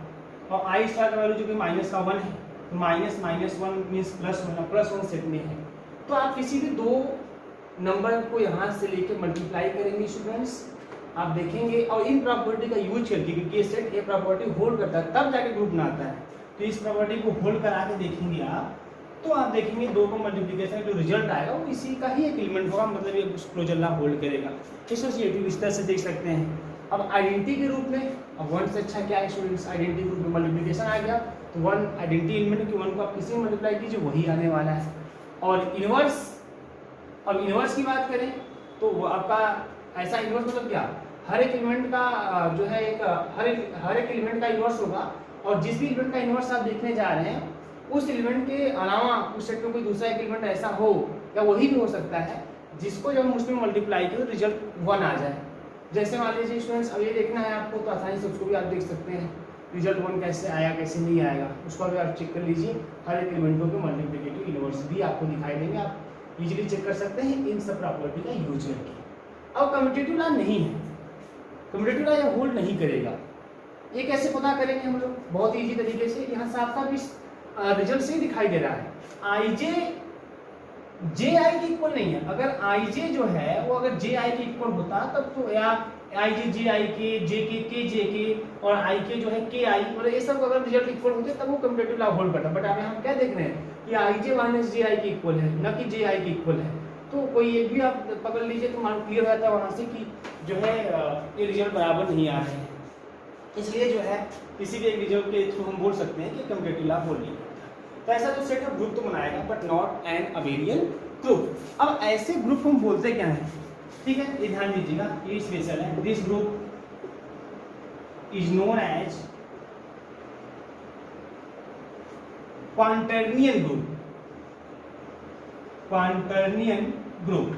और आई स्क्वायर का वैल्यू जो कि माइनस का 1 है, तो minus minus 1 means plus 1, plus 1 set में है। तो आप किसी भी दो नंबर को यहाँ से लेके मल्टीप्लाई करेंगे स्टूडेंट्स, आप देखेंगे और इन प्रॉपर्टी का यूज करके, क्योंकि ये सेट ये प्रॉपर्टी होल्ड करता है तब जाके ग्रुप बनाता है, तो इस प्रॉपर्टी को होल्ड करा के देखेंगे आप, तो आप देखेंगे दो को मल्टीप्लिकेशन जो रिजल्ट आएगा वो इसी का ही एक एलिमेंट होगा, मतलब ये क्लोजर लॉ होल्ड करेगा। एसोसिएटिव इस तरह से देख सकते हैं। अब आइडेंटिटी के रूप में, अब वन से अच्छा क्या है स्टूडेंट्स, आइडेंटिटी के रूप में मल्टीप्लिकेशन आ गया तो वन आइडेंटिटी एलिमेंट की वन को आप किसी में मल्टीप्लाई कीजिए वही आने वाला है। और इनवर्स, अब इनवर्स की बात करें तो वो आपका ऐसा इनवर्स मतलब क्या, हर एक एलिमेंट का जो है एक हर एक एलिमेंट का इनवर्स होगा, और जिस भी एलिमेंट का इनवर्स आप देखने जा रहे हैं उस एलिमेंट के अलावा उस सेट में कोई दूसरा एक एलिमेंट ऐसा हो, या वही भी हो सकता है जिसको जब हम उसमें मल्टीप्लाई करें तो रिजल्ट 1 आ जाए। जैसे मान लीजिए स्टूडेंट्स, अब ये देखना है आपको तो आसानी से उसको भी आप देख सकते हैं, रिजल्ट 1 कैसे आया कैसे नहीं आएगा, उसको भी आप चेक कर लीजिए। हर एक एलिमेंटों के मल्टीप्लिकेटिव इनवर्स भी आपको दिखाई देंगे, आप इजीली चेक कर सकते हैं इन सब प्रॉपर्टी का यूज करके। अब कम्यूटेटिव लॉ नहीं है, कम्यूटेटिव लॉ ये होल्ड नहीं करेगा। ये कैसे पता करेंगे हम लोग, बहुत ईजी तरीके से, यहाँ साफ साफ इस रिजल्ट से ही दिखाई दे रहा है, आई जे जे आई के इक्वल नहीं है। अगर आई जे जो है वो अगर जे आई के इक्वल होता तब तो, या आई जे आई के जे के जे के और आई के जो है के आई, मतलब ये सब अगर रिजल्ट इक्वल होते तब वो कम्यूटेटिव लॉ होल्ड करता। बट अब हम क्या देख रहे हैं कि आई जे माइनस जे आई के इक्वल है, न कि जे आई के इक्वल है। तो कोई एक भी आप पकड़ लीजिए तो मान क्लियर हो जाता है वहाँ से कि जो है ये रिजल्ट बराबर नहीं आ रहे हैं। इसलिए जो है किसी भी एक रिजल्ट के थ्रू हम बोल सकते हैं कि कम्यूटेटिव लॉ बोल नहीं करता। तो ऐसा तो सेट ऑफ ग्रुप तो बनाएगा but not an abelian group. अब ऐसे ग्रुप हम बोलते क्या हैं, ठीक है, ये ध्यान दीजिएगा, ये स्पेशल है। This group is known as quaternion group. Quaternion group.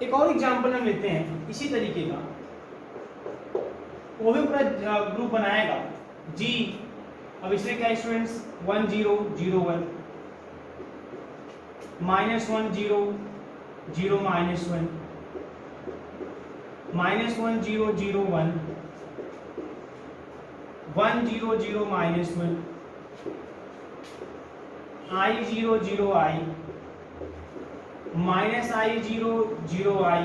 एक और एग्जांपल हम लेते हैं इसी तरीके का, वो भी पूरा ग्रुप बनाएगा जी। अब इसमें क्या students 1 0 0 1 -1 0 0 -1 -1 0 0 1 1 0 0 -1 I 0 0 I minus I 0 0 I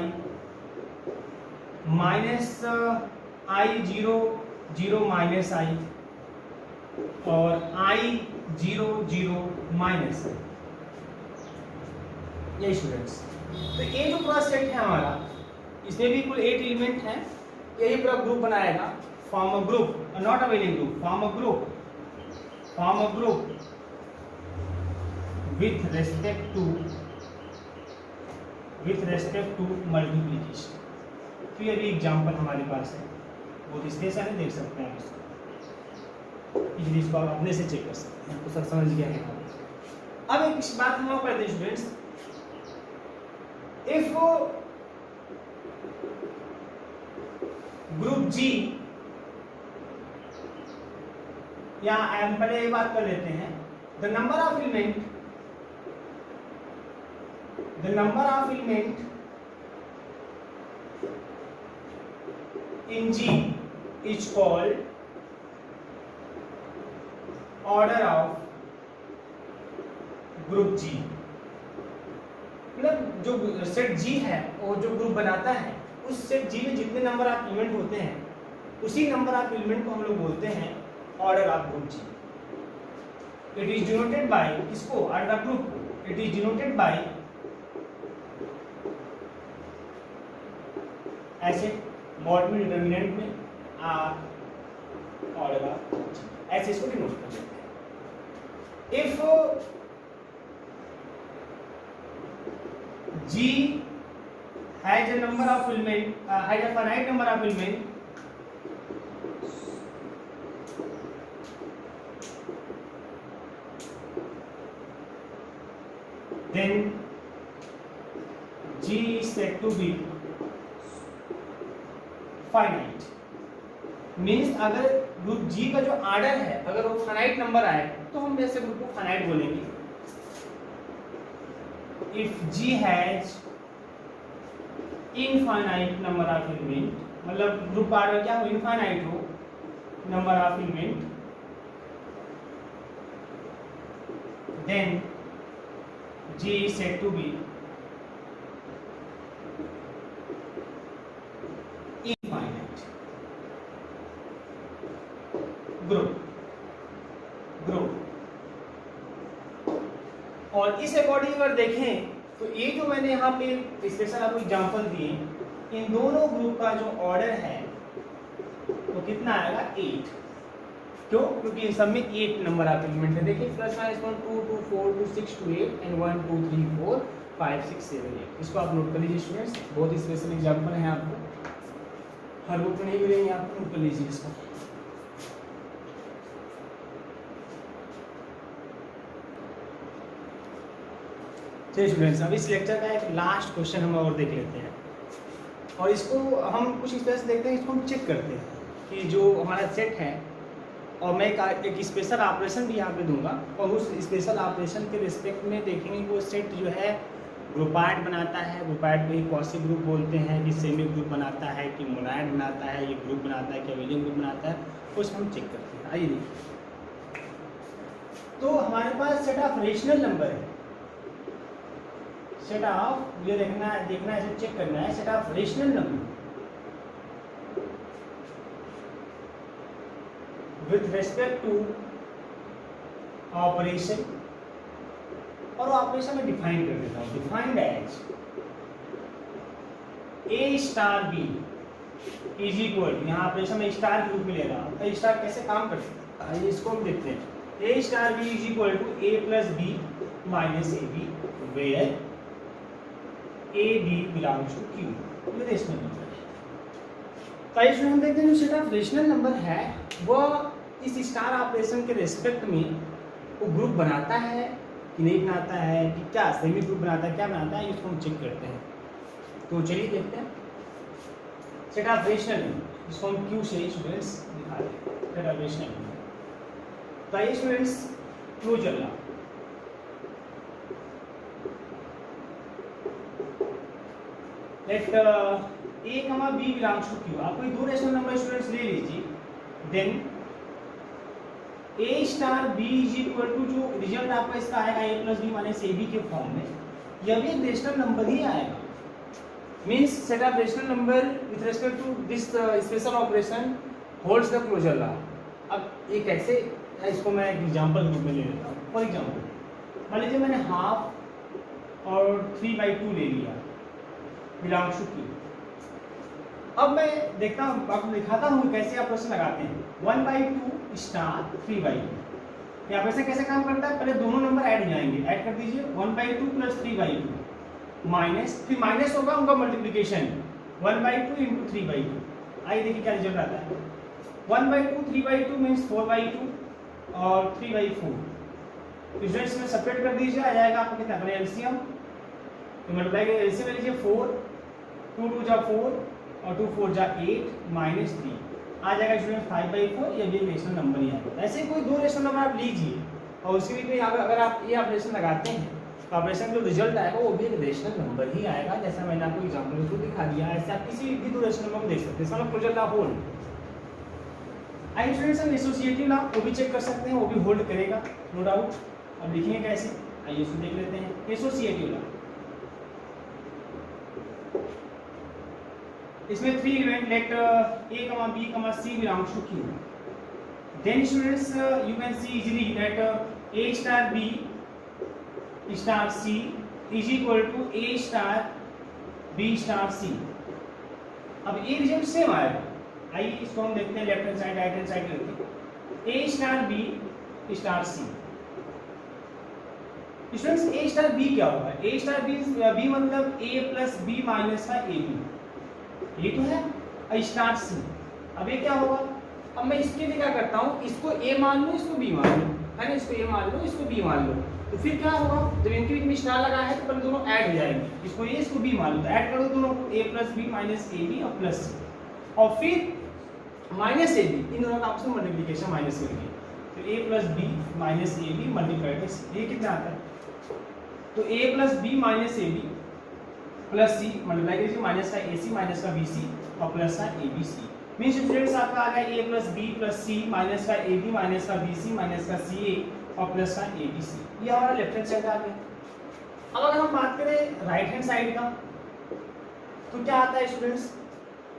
minus I 0 0 minus I और I 0 0 माइनस। ये स्टूडेंट्स, तो ये जो पूरा सेट है हमारा, इसमें भी कुल 8 एलिमेंट हैं। यही पूरा ग्रुप बनाएगा, form a group, not a वेलिंग group, form a group with respect to multiplication. तो ये भी एग्जांपल हमारे पास है, बहुत स्पेशल है, देख सकते हैं आप इसको, इसीलिए इसको आप अपने से चेक कर सकते हैं, तो सब समझ गया है। अब एक बात हम लोग करते हैं स्टूडेंट्स, इफ ग्रुप जी, या हम पहले ये बात कर लेते हैं, the number of element in G is called order of group G। मतलब जो सेट G है और जो ग्रुप बनाता है, उस सेट G में जितने नंबर ऑफ एलिमेंट होते हैं, उसी नंबर ऑफ एलिमेंट को हम लोग बोलते हैं order of group G। It is denoted by, किसको, order of group, it is denoted by ऐसे मॉड में, डिटर्मिनेंट में आर ऑर्डर ऑफ ऐसे इसको डिनोट कर देते हैं। If G has a number of element, has a finite number of element, then G is said to be finite. Means अगर group G का जो ऑर्डर है, अगर वो फाइनाइट नंबर आए तो हम ऐसे ग्रुप को फाइनाइट बोलेंगे। If G has infinite number of element, मतलब ग्रुप ऑर्डर क्या हो, इनफाइनाइट हो number of element, then G is said to be infinite group। और इस अकॉर्डिंग अगर देखें तो ये जो मैंने यहाँ पे स्पेशल आपको एग्जांपल दिए, इन दोनों ग्रुप का जो ऑर्डर है वो कितना आएगा, 8। क्यों, क्योंकि इन सब में 8 नंबर ऑफ एलिमेंट है। देखिए प्लस माइनस 1 2 2 4 2 6 2 8 एंड 1 2 3 4 5 6 7 8। इसको आप नोट कर लीजिए स्टूडेंट्स, बहुत ही स्पेशल एग्जांपल है आपको, हर बुक में नहीं मिलेंगे, आपको नोट कर लीजिए इसको। चलिए स्टूडेंट्स, अब इस लेक्चर का एक लास्ट क्वेश्चन हम और देख लेते हैं, और इसको हम कुछ इस तरह से देखते हैं, इसको हम चेक करते हैं कि जो हमारा सेट है, और मैं एक स्पेशल ऑपरेशन भी यहाँ पे दूंगा, और उस स्पेशल ऑपरेशन के रिस्पेक्ट में देखेंगे कि वो सेट जो है ग्रुपाइड बनाता है, ग्रुपाइड को ही क्वासी ग्रुप बोलते हैं, कि सेमी ग्रुप बनाता है, कि मोनाइड बनाता है, ये ग्रुप बनाता है, कि अबेलियन ग्रुप बनाता है, उसको हम चेक करते हैं। आइए देखिए, तो हमारे पास सेट ऑफ रेशनल नंबर है, सेट ऑफ, ये देखना है ऐसे चेक करना है, set of rational number with respect to operation और ऑपरेशन में डिफाइन कर देता हूँ, defined as A star B is equal, यहाँ ऑपरेशन में स्टार के रूप में ले रहा हूँ, तो स्टार कैसे काम करता है इसको हम देखते हैं। A star B is equal to a plus b minus a b, where a b belongs to Q, ये रेशनल नंबर है। तो इसमें हम देखते हैं जो सेट ऑफ रेशनल नंबर है वह इस स्टार ऑपरेशन के रेस्पेक्ट में वो ग्रुप बनाता है कि नहीं बनाता है, कि क्या सेमी ग्रुप बनाता है, क्या बनाता है, इसको हम चेक करते हैं। तो चलिए देखते हैं सेट ऑफ रेशनल नंबर, इसको हम क्यू से स्टूडेंट्स दिखा दें सेट ऑफ रेशनल नंबर। तो आइए स्टूडेंट्स क्लोजर लॉ, लेट ए कमा बी बिलोंग्स टू क्यू, आप कोई दो रेशनल नंबर स्टूडेंट्स ले लीजिए, then a star B is equal to, जो रिजल्ट आपका इसका आएगा a plus b minus a b के फॉर्म में, यह भी एक रेशनल नंबर ही आएगा। Means set of rational number with respect to this special operation holds the closure law. अब ये कैसे, इसको मैं एक एग्जांपल रूप में ले लेता हूँ। फॉर एग्जांपल मान लीजिए मैंने हाफ और 3/2 ले लिया बिलोंग्स टू क्यू। अब मैं देखता हूँ, आपको दिखाता हूँ कैसे आप ऑपरेशन लगाते हैं। 1/2 स्टार 3/2, ये ऑपरेशन कैसे काम करता है, पहले दोनों नंबर ऐड हो जाएंगे, ऐड कर दीजिए 1/2 प्लस 3/2 माइनस, फिर माइनस होगा उनका मल्टीप्लिकेशन 1/2 इंटू 3/2। आइए देखिए क्या रिजल्ट आता है। 1/2 3/2 मीन्स 4/2 और 3/4, स्टूडेंट्स में सेपरेट कर दीजिए, आ जाएगा आपको कितना, अपने एलसीएम तो मल्टीप्लाई करिए, एलसीएम ले लीजिए 4, 2 2 जा 4 और 2 4 जा 8 माइनस 3, आ जाएगा स्टूडेंट 5/4, ये भी रेशनल नंबर ही आएगा। ऐसे कोई दो रेशनल नंबर आप लीजिए और उसके बीच में अगर आप ये ऑपरेशन लगाते हैं तो ऑपरेशन जो रिजल्ट आएगा वो भी एक रेशनल नंबर ही आएगा, जैसा मैंने आपको एग्जांपल में दिखा दिया। ऐसे आप किसी भी दो रेशनल नंबर को देख सकते हैं, इसका क्लोजर लॉ होल्ड। आई स्टूडेंट्स हम एसोसिएटिव लॉ वो भी चेक कर सकते हैं, वो भी होल्ड करेगा नो डाउट। अब लिखेंगे कैसे, आइए इसको देख लेते हैं। एसोसिएटिव लॉ, इसमें 3 element let a, b, c belongs to q, then students you can see easily that a star b star c is equal to a star b star c। अब ये रिजल्ट सेम आएगा, आइए इसको हम देखते हैं left hand side right hand side करके। a star b star c, students a star b क्या होगा, a स्टार b मतलब a प्लस b माइनस का a b, ये तो है स्टार सी। अब ये क्या होगा, अब मैं इसके लिए क्या करता हूँ, इसको ए मान लो, इसको बी मान लो, है ना, इसको ए मान लो, इसको बी मान लो, तो फिर क्या होगा, जब इनके बीच में स्टार लगा है तो पहले दोनों ऐड हो जाएंगे, इसको ए इसको बी मान लो, तो ऐड करो दोनों को, a plus b minus a b और प्लस सी, और फिर माइनस ए बी, इन दोनों का आपस में मल्टीप्लिकेशन माइनस करके, तो a plus b minus a b multiply by c, ये कितना आता है, तो a plus b minus a b plus c multiply कीजिए, माइनस का ए सी माइनस का बी सी और प्लस का A B C. Means students आपका आ गया A plus B plus C minus का ए बी माइनस का बी सी माइनस का सी ए और प्लस का ए बी सी, ये हमारा लेफ्ट हैंड साइड आ गया। अब अगर हम बात करें राइट हैंड साइड का तो क्या आता है स्टूडेंट्स,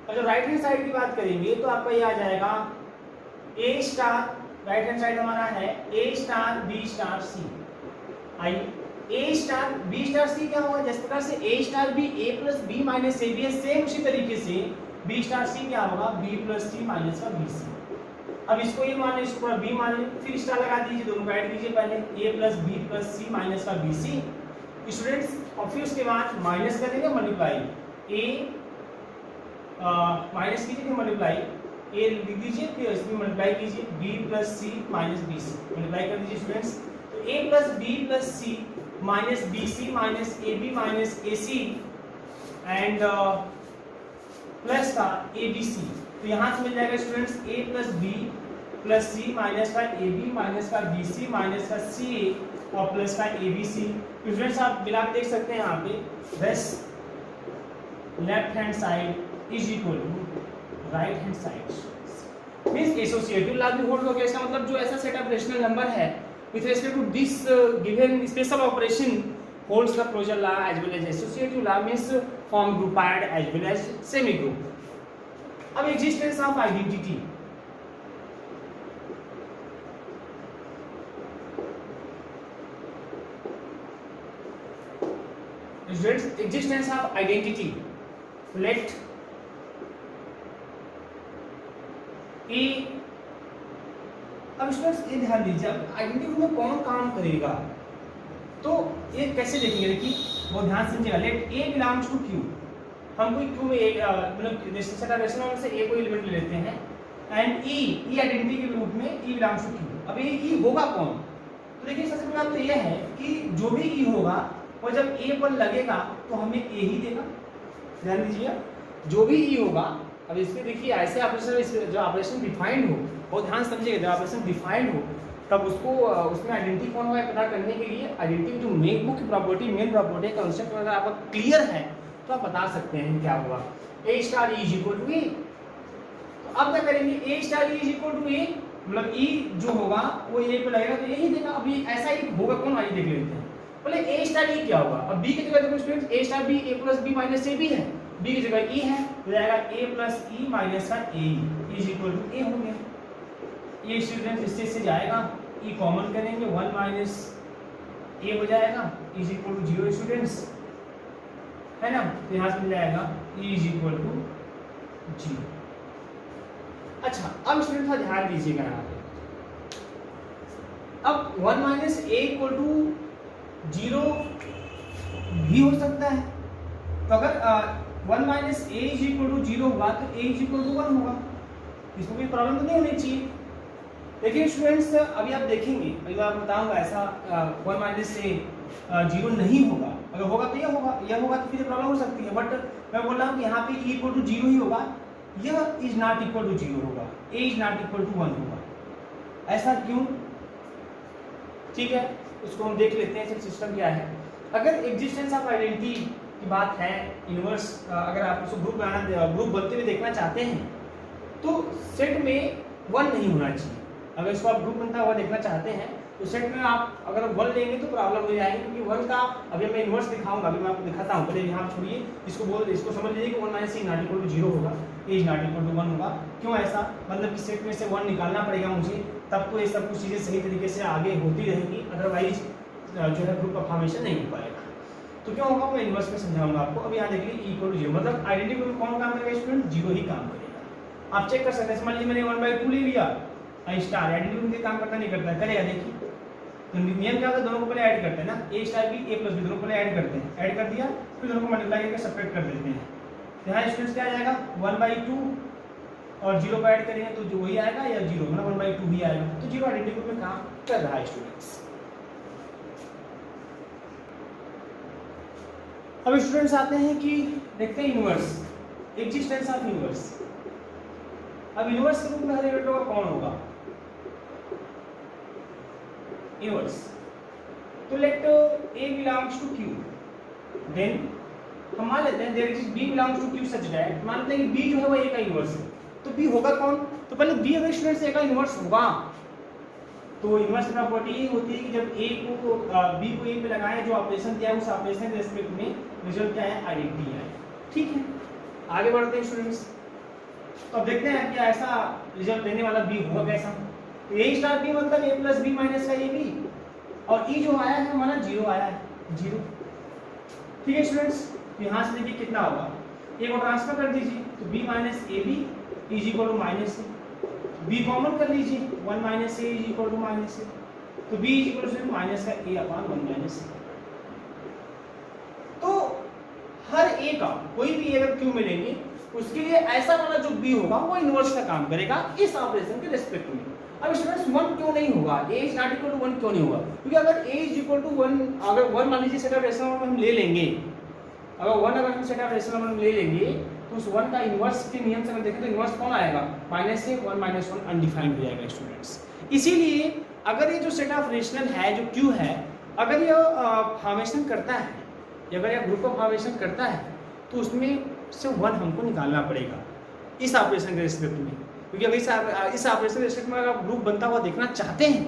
अगर राइट हैंड साइड की बात करेंगे तो आपका ये आ जाएगा a star, right hand side हमारा है a star b star c. आइए a star b star c क्या होगा, जिस प्रकार से a star b a plus b minus a b है, सेम उसी तरीके से बी स्टार सी क्या होगा, बी प्लस सी माइनस का बी सी। अब इसको ए मान लो, इसको बी मान लो, फिर स्टार लगा दीजिए, दोनों को ऐड कीजिए, पहले ए प्लस बी प्लस सी माइनस का बी सी स्टूडेंट्स, और फिर उसके बाद माइनस करेंगे मल्टीप्लाई, ए माइनस कीजिए फिर मल्टीप्लाई, ए लिख दीजिए फिर इसमें मल्टीप्लाई कीजिए, बी प्लस सी माइनस बी सी मल्टीप्लाई कर दीजिए स्टूडेंट्स, तो a plus B plus C minus b C minus a B minus a c and plus का ए बी सी, तो यहाँ से मिल जाएगा students a plus B plus C minus का ए बी माइनस का बी सी माइनस का सी ए और प्लस का ए बी सी। स्टूडेंट्स आप मिला के देख सकते हैं यहाँ पे, दस left hand side is equal to right hand side. Means associative law भी होल्ड हो गया, इसका मतलब जो ऐसा सेट ऑफ रेशनल नंबर है with respect to this given special operation holds the closure law as well as associative law, means form grouped as well as semi group। अब existence of identity, students existence of identity, let a. अब students ये ध्यान दीजिए, identity में कौन काम करेगा तो ये कैसे देखेंगे, देखिए वो ध्यान समझिएगा। Let A belongs to Q, हम कोई क्यू में मतलब सेट ऑफ रेशनल से ए को एलिमेंट ले लेते हैं एंड ई आइडेंटिटी के रूप में ई बिलोंग्स टू क्यू। अब ये ई होगा कौन, तो देखिए सबसे पहला तो ये है कि जो भी ई होगा वो जब ए पर लगेगा तो हमें ए ही देगा। ध्यान दीजिए, जो भी ई होगा, अब इसमें देखिए ऐसे ऑपरेशन जो ऑपरेशन डिफाइंड हो, और ध्यान समझिएगा जब ऑपरेशन डिफाइंड हो तब उसको उसमें आइडेंटिटी कौन होगा पता करने के लिए आइडेंटिटी जो मुख्य प्रॉपर्टी मेन प्रॉपर्टी कॉन्सेप्ट अगर आपका क्लियर है तो आप बता सकते हैं क्या होगा। A star e is equal to a, तो अब क्या करेंगे, a star e is equal to a, मतलब ई जो होगा वो ए पे लगेगा तो यही देगा। अभी ऐसा ही होगा कौन, आइए देख लेते हैं पहले ए स्टार ई क्या होगा। अब बी की जगह देखो students, A star b a plus b minus ए भी है, बी की जगह ई है तो जाएगा ए प्लस ई माइनस का ए इज इक्वल टू ए हो गया। ये स्टूडेंट इससे से जाएगा, ई कॉमन करेंगे 1 माइनस ए हो जाएगा इज इक्वल टू 0 स्टूडेंट्स, है ना। तो यहाँ से मिल जाएगा ई इज इक्वल टू 0। अच्छा अब स्टूडेंट का ध्यान दीजिएगा यहाँ पे, अब 1 माइनस ए इक्वल टू 0 भी हो सकता है, तो अगर 1 minus A is equal to 0 होगा तो ए इज इक्वल टू 1 होगा, इसमें कोई प्रॉब्लम तो नहीं होनी चाहिए। देखिए स्टूडेंट्स अभी आप देखेंगे, अभी मैं बताऊंगा ऐसा 1 माइनस से 0 नहीं होगा, अगर होगा तो यह होगा तो फिर प्रॉब्लम हो सकती है। बट मैं बोल रहा हूँ कि यहाँ पे e इक्वल टू 0 ही होगा, यह इज नॉट इक्वल टू 0 होगा, a is not equal to 1 होगा। ऐसा क्यों, ठीक है उसको हम देख लेते हैं सिस्टम क्या है। अगर एग्जिस्टेंस ऑफ आइडेंटिटी की बात है, इनवर्स अगर आप उसको ग्रुप बनते हुए देखना चाहते हैं तो सेट में 1 नहीं होना चाहिए। अगर इसको आप ग्रुप बनता हुआ देखना चाहते हैं तो सेट में आप अगर 1 लेंगे तो प्रॉब्लम हो जाएगी, क्योंकि 1 का अभी मैं इनवर्स दिखाऊंगा, अभी मैं आपको दिखाता हूँ। पहले यहाँ छोड़िए, इसको समझ लीजिए कि 1 minus A not equal to 0 होगा, A is not equal to 1 होगा। क्यों ऐसा, मतलब कि सेट में से 1 निकालना पड़ेगा मुझे, तब तो ये सब कुछ चीज़ें सही तरीके से आगे होती रहेंगी, अदरवाइज जो है ग्रुप का फॉर्मेशन नहीं हो पाएगा। तो क्या होगा मैं इनवर्स में समझाऊंगा आपको। अब यहाँ देखिए ई इक्वल टू 0, मतलब आइडेंटिटी में कौन काम करेगा स्टूडेंट, 0 ही काम करेगा। आप चेक कर सकते हैं, समझ लीजिए मैंने 1/2 ले लिया, स्टार आइडेंटिटी में काम करता नहीं करता है, करेगा देखिए। तो नियम क्या होता है, दोनों को पहले ऐड करते हैं ना, ए star b a plus B दोनों को पहले ऐड करते हैं, ऐड कर दिया फिर दोनों को मल्टीप्लाई करके सेपरेट कर देते हैं। तो यहाँ स्टूडेंट्स क्या आ जाएगा 1/2 और 0 को ऐड करेंगे तो जो वही आएगा या 0 मतलब 1/2 ही आएगा। तो 0 आइडेंटिटी में काम कर रहा है स्टूडेंट्स। अब स्टूडेंट्स आते हैं कि देखते हैं इनवर्स, एग्जिस्टेंस ऑफ इनवर्स। अब इनवर्स के रूप में हर एलिमेंट होगा कौन होगा, इनवर्स। तो let a belongs to q, then हम मान लेते हैं there is b belongs to q such that, मान लेते हैं कि b जो है वो a का इनवर्स है, तो b होगा कौन, तो पहले b अगर स्टूडेंट से a का इनवर्स होगा तो इनवर्स प्रॉपर्टी ये होती है कि जब a को b को a पे लगाएं, जो ऑपरेशन किया है उस ऑपरेशन के रिस्पेक्ट में रिजल्ट क्या है, आइडेंटिटी है। ठीक है आगे बढ़ते हैं स्टूडेंट्स। तो अब देखते हैं कि ऐसा रिजल्ट देने वाला b होगा कैसा। तो a स्टार b मतलब a प्लस b माइनस का a b, और e जो आया है माना 0 आया है, 0। ठीक है स्टूडेंट्स, तो यहाँ से देखिए कितना होगा, a को ट्रांसफर कर दीजिए तो b minus a b is equal to minus a, b common कर लीजिए 1 minus A is equal to minus a, तो b is equal to minus का a अपॉन 1 माइनस ए। तो हर a का कोई भी अगर क्यू में लेंगे उसके लिए ऐसा वाला जो b होगा वो इनवर्स का काम करेगा इस ऑपरेशन के रिस्पेक्ट में। अब स्टूडेंट्स 1 क्यों नहीं होगा, a is not equal to 1 क्यों नहीं होगा, क्योंकि अगर a इज इक्वल टू 1, अगर 1 मान लीजिए सेट ऑफ रेशनल नंबर हम ले लेंगे, अगर 1 अगर हम सेट ऑफ रेशनल नंबर ले लेंगे तो उस 1 का इनवर्स के नियम से अगर देखें तो इनवर्स कौन आएगा, माइनस से 1 माइनस 1 अनडिफाइंड हो जाएगा स्टूडेंट्स। इसीलिए अगर ये जो सेट ऑफ रेशनल है जो q है, अगर ये फॉर्मेशन करता है, अगर यह ग्रुप ऑफ फॉर्मेशन करता है तो उसमें से 1 हमको निकालना पड़ेगा इस ऑपरेशन के रिस्पेक्ट में, क्योंकि अगर इस ऑपरेशन के रिस्पेक्ट में अगर ग्रुप बनता हुआ देखना चाहते हैं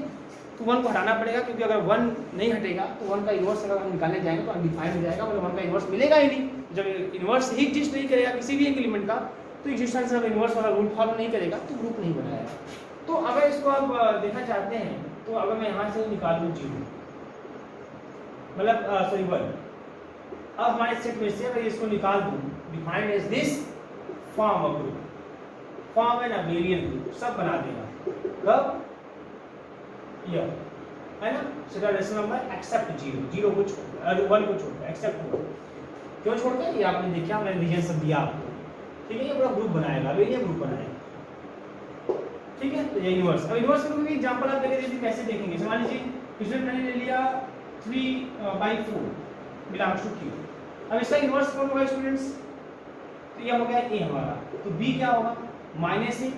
तो 1 को हटाना पड़ेगा, क्योंकि अगर 1 नहीं हटेगा तो 1 का इनवर्स अगर हम निकालने जाएंगे तो अनडिफाइंड हो जाएगा, मतलब 1 का इनवर्स मिलेगा ही नहीं। जब इनवर्स ही एग्जिस्ट नहीं करेगा किसी भी एक एलिमेंट का तो एग्जिस्टेंस ऑफ इनवर्स वाला रूल फॉलो नहीं करेगा तो ग्रुप नहीं बनाएगा। तो अगर इसको आप देखना चाहते हैं तो अगर मैं यहाँ से निकाल लूँ 0 मतलब सॉरी 1, अब हमारे सेट में से अगर इसको निकाल दूं, defined as this form of group, form an abelian group, सब बना देगा। कब? यह है ना, सेट रेशनल नंबर एक्सेप्ट 0, 0 को छोड़ 1 को छोड़ एक्सेप्ट 1। क्यों छोड़ते हैं? ये आपने देखा, मैंने रीजन सब दिया आपको, ठीक है। ये पूरा ग्रुप बनाएगा, अबेलियन ग्रुप बनाएगा, ठीक है। तो ये इनवर्स, अब इनवर्स ग्रुप की एग्जांपल आप देखेंगे कैसे देखेंगे। मान लीजिए किसी ने ले लिया 3/4 बिलोंग्स टू Q। अब इसका इनवर्स कौन होगा स्टूडेंट्स? तो ये हो गया A हमारा, तो B क्या होगा? -A,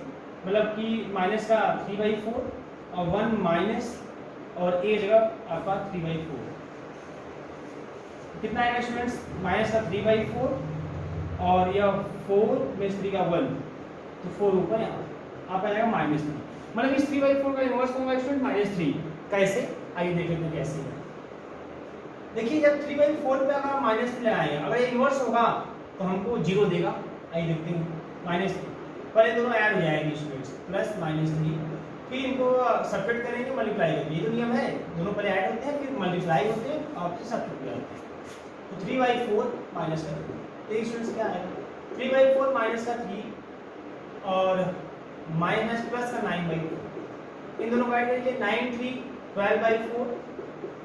मतलब कि माइनस का 3/4 और 1 माइनस और A जगह आपका 3/4, कितना आएगा स्टूडेंट्स? माइनस का 3/4 और यह 4 में 3 का 1, तो 4 ऊपर यहाँ आप आ जाएगा -3। मतलब इस 3/4 का इनवर्स कौन होगा स्टूडेंट? -3। कैसे? आइए देखेंगे कैसे है। देखिए जब 3/4 पे अगर हम -3 लगाएंगे, अगर ये इनवर्स होगा तो हमको 0 देगा। आइए देखते हैं, -3 पहले दोनों ऐड हो जाएंगे स्टूडेंट्स, प्लस -3, फिर इनको सब्ट्रैक्ट करेंगे, मल्टीप्लाई करेंगे। ये तो नियम है, दोनों पहले ऐड होते हैं फिर मल्टीप्लाई होते हैं और फिर सब्ट्रैक्ट करते हैं। तो 3/4 माइनस का 3, तो स्टूडेंट्स क्या आएगा? 3/4 माइनस का 3 और माइनस प्लस का 9/4, इन दोनों को ऐड करेंगे। 9 3 12/4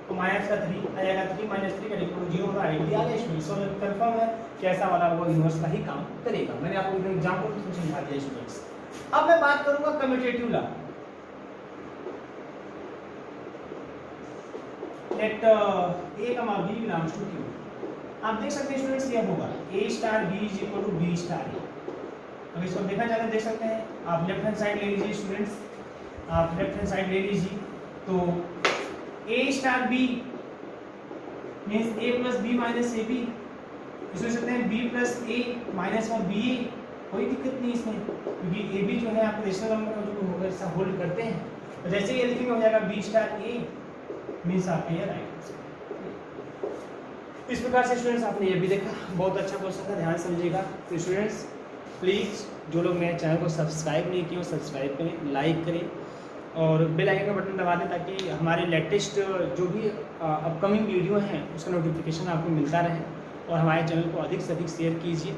तो माइनस का 3 आ जाएगा, 3 - 3 का इक्वल 0 होगा। आइडिया आ गया इसमें, सो कंफर्म है कि ऐसा वाला वो इनवर्स का ही काम करेगा। मैंने आपको एक एग्जांपल से समझा दिया स्टूडेंट्स। अब मैं बात करूंगा commutative law. Let A, B belongs to Q। आप देख सकते हैं स्टूडेंट्स ये होगा A star B is equal to B star A। अब इसको देखा जाए तो देख सकते हैं आप, लेफ्ट हैंड साइड ले लीजिए स्टूडेंट्स, आप लेफ्ट हैंड साइड ले लीजिए। तो A star B means A plus B minus AB, इसमें सकते हैं B प्लस A माइनस और BA, कोई दिक्कत नहीं इसमें, क्योंकि AB जो है आपको रेशनल नंबर जो होगा ऐसा होल्ड करते हैं। तो जैसे ये लिखेंगे हो जाएगा B स्टार A मीन्स आपका ये राइट आंसर। इस प्रकार से स्टूडेंट्स आपने ये भी देखा, बहुत अच्छा क्वेश्चन था, ध्यान समझिएगा। तो स्टूडेंट्स प्लीज़ जो लोग मेरे चैनल को सब्सक्राइब नहीं किए वो सब्सक्राइब करें, लाइक करें और बेल आइकन का बटन दबा दें, ताकि हमारे लेटेस्ट जो भी अपकमिंग वीडियो हैं उसका नोटिफिकेशन आपको मिलता रहे। और हमारे चैनल को अधिक से अधिक शेयर कीजिए।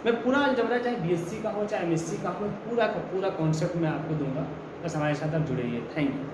मैं पूरा अलजेब्रा चाहे BSc का हो चाहे MSc का हो, पूरा का पूरा कॉन्सेप्ट मैं आपको दूंगा, बस हमारे साथ आप जुड़े रहिए। Thank you.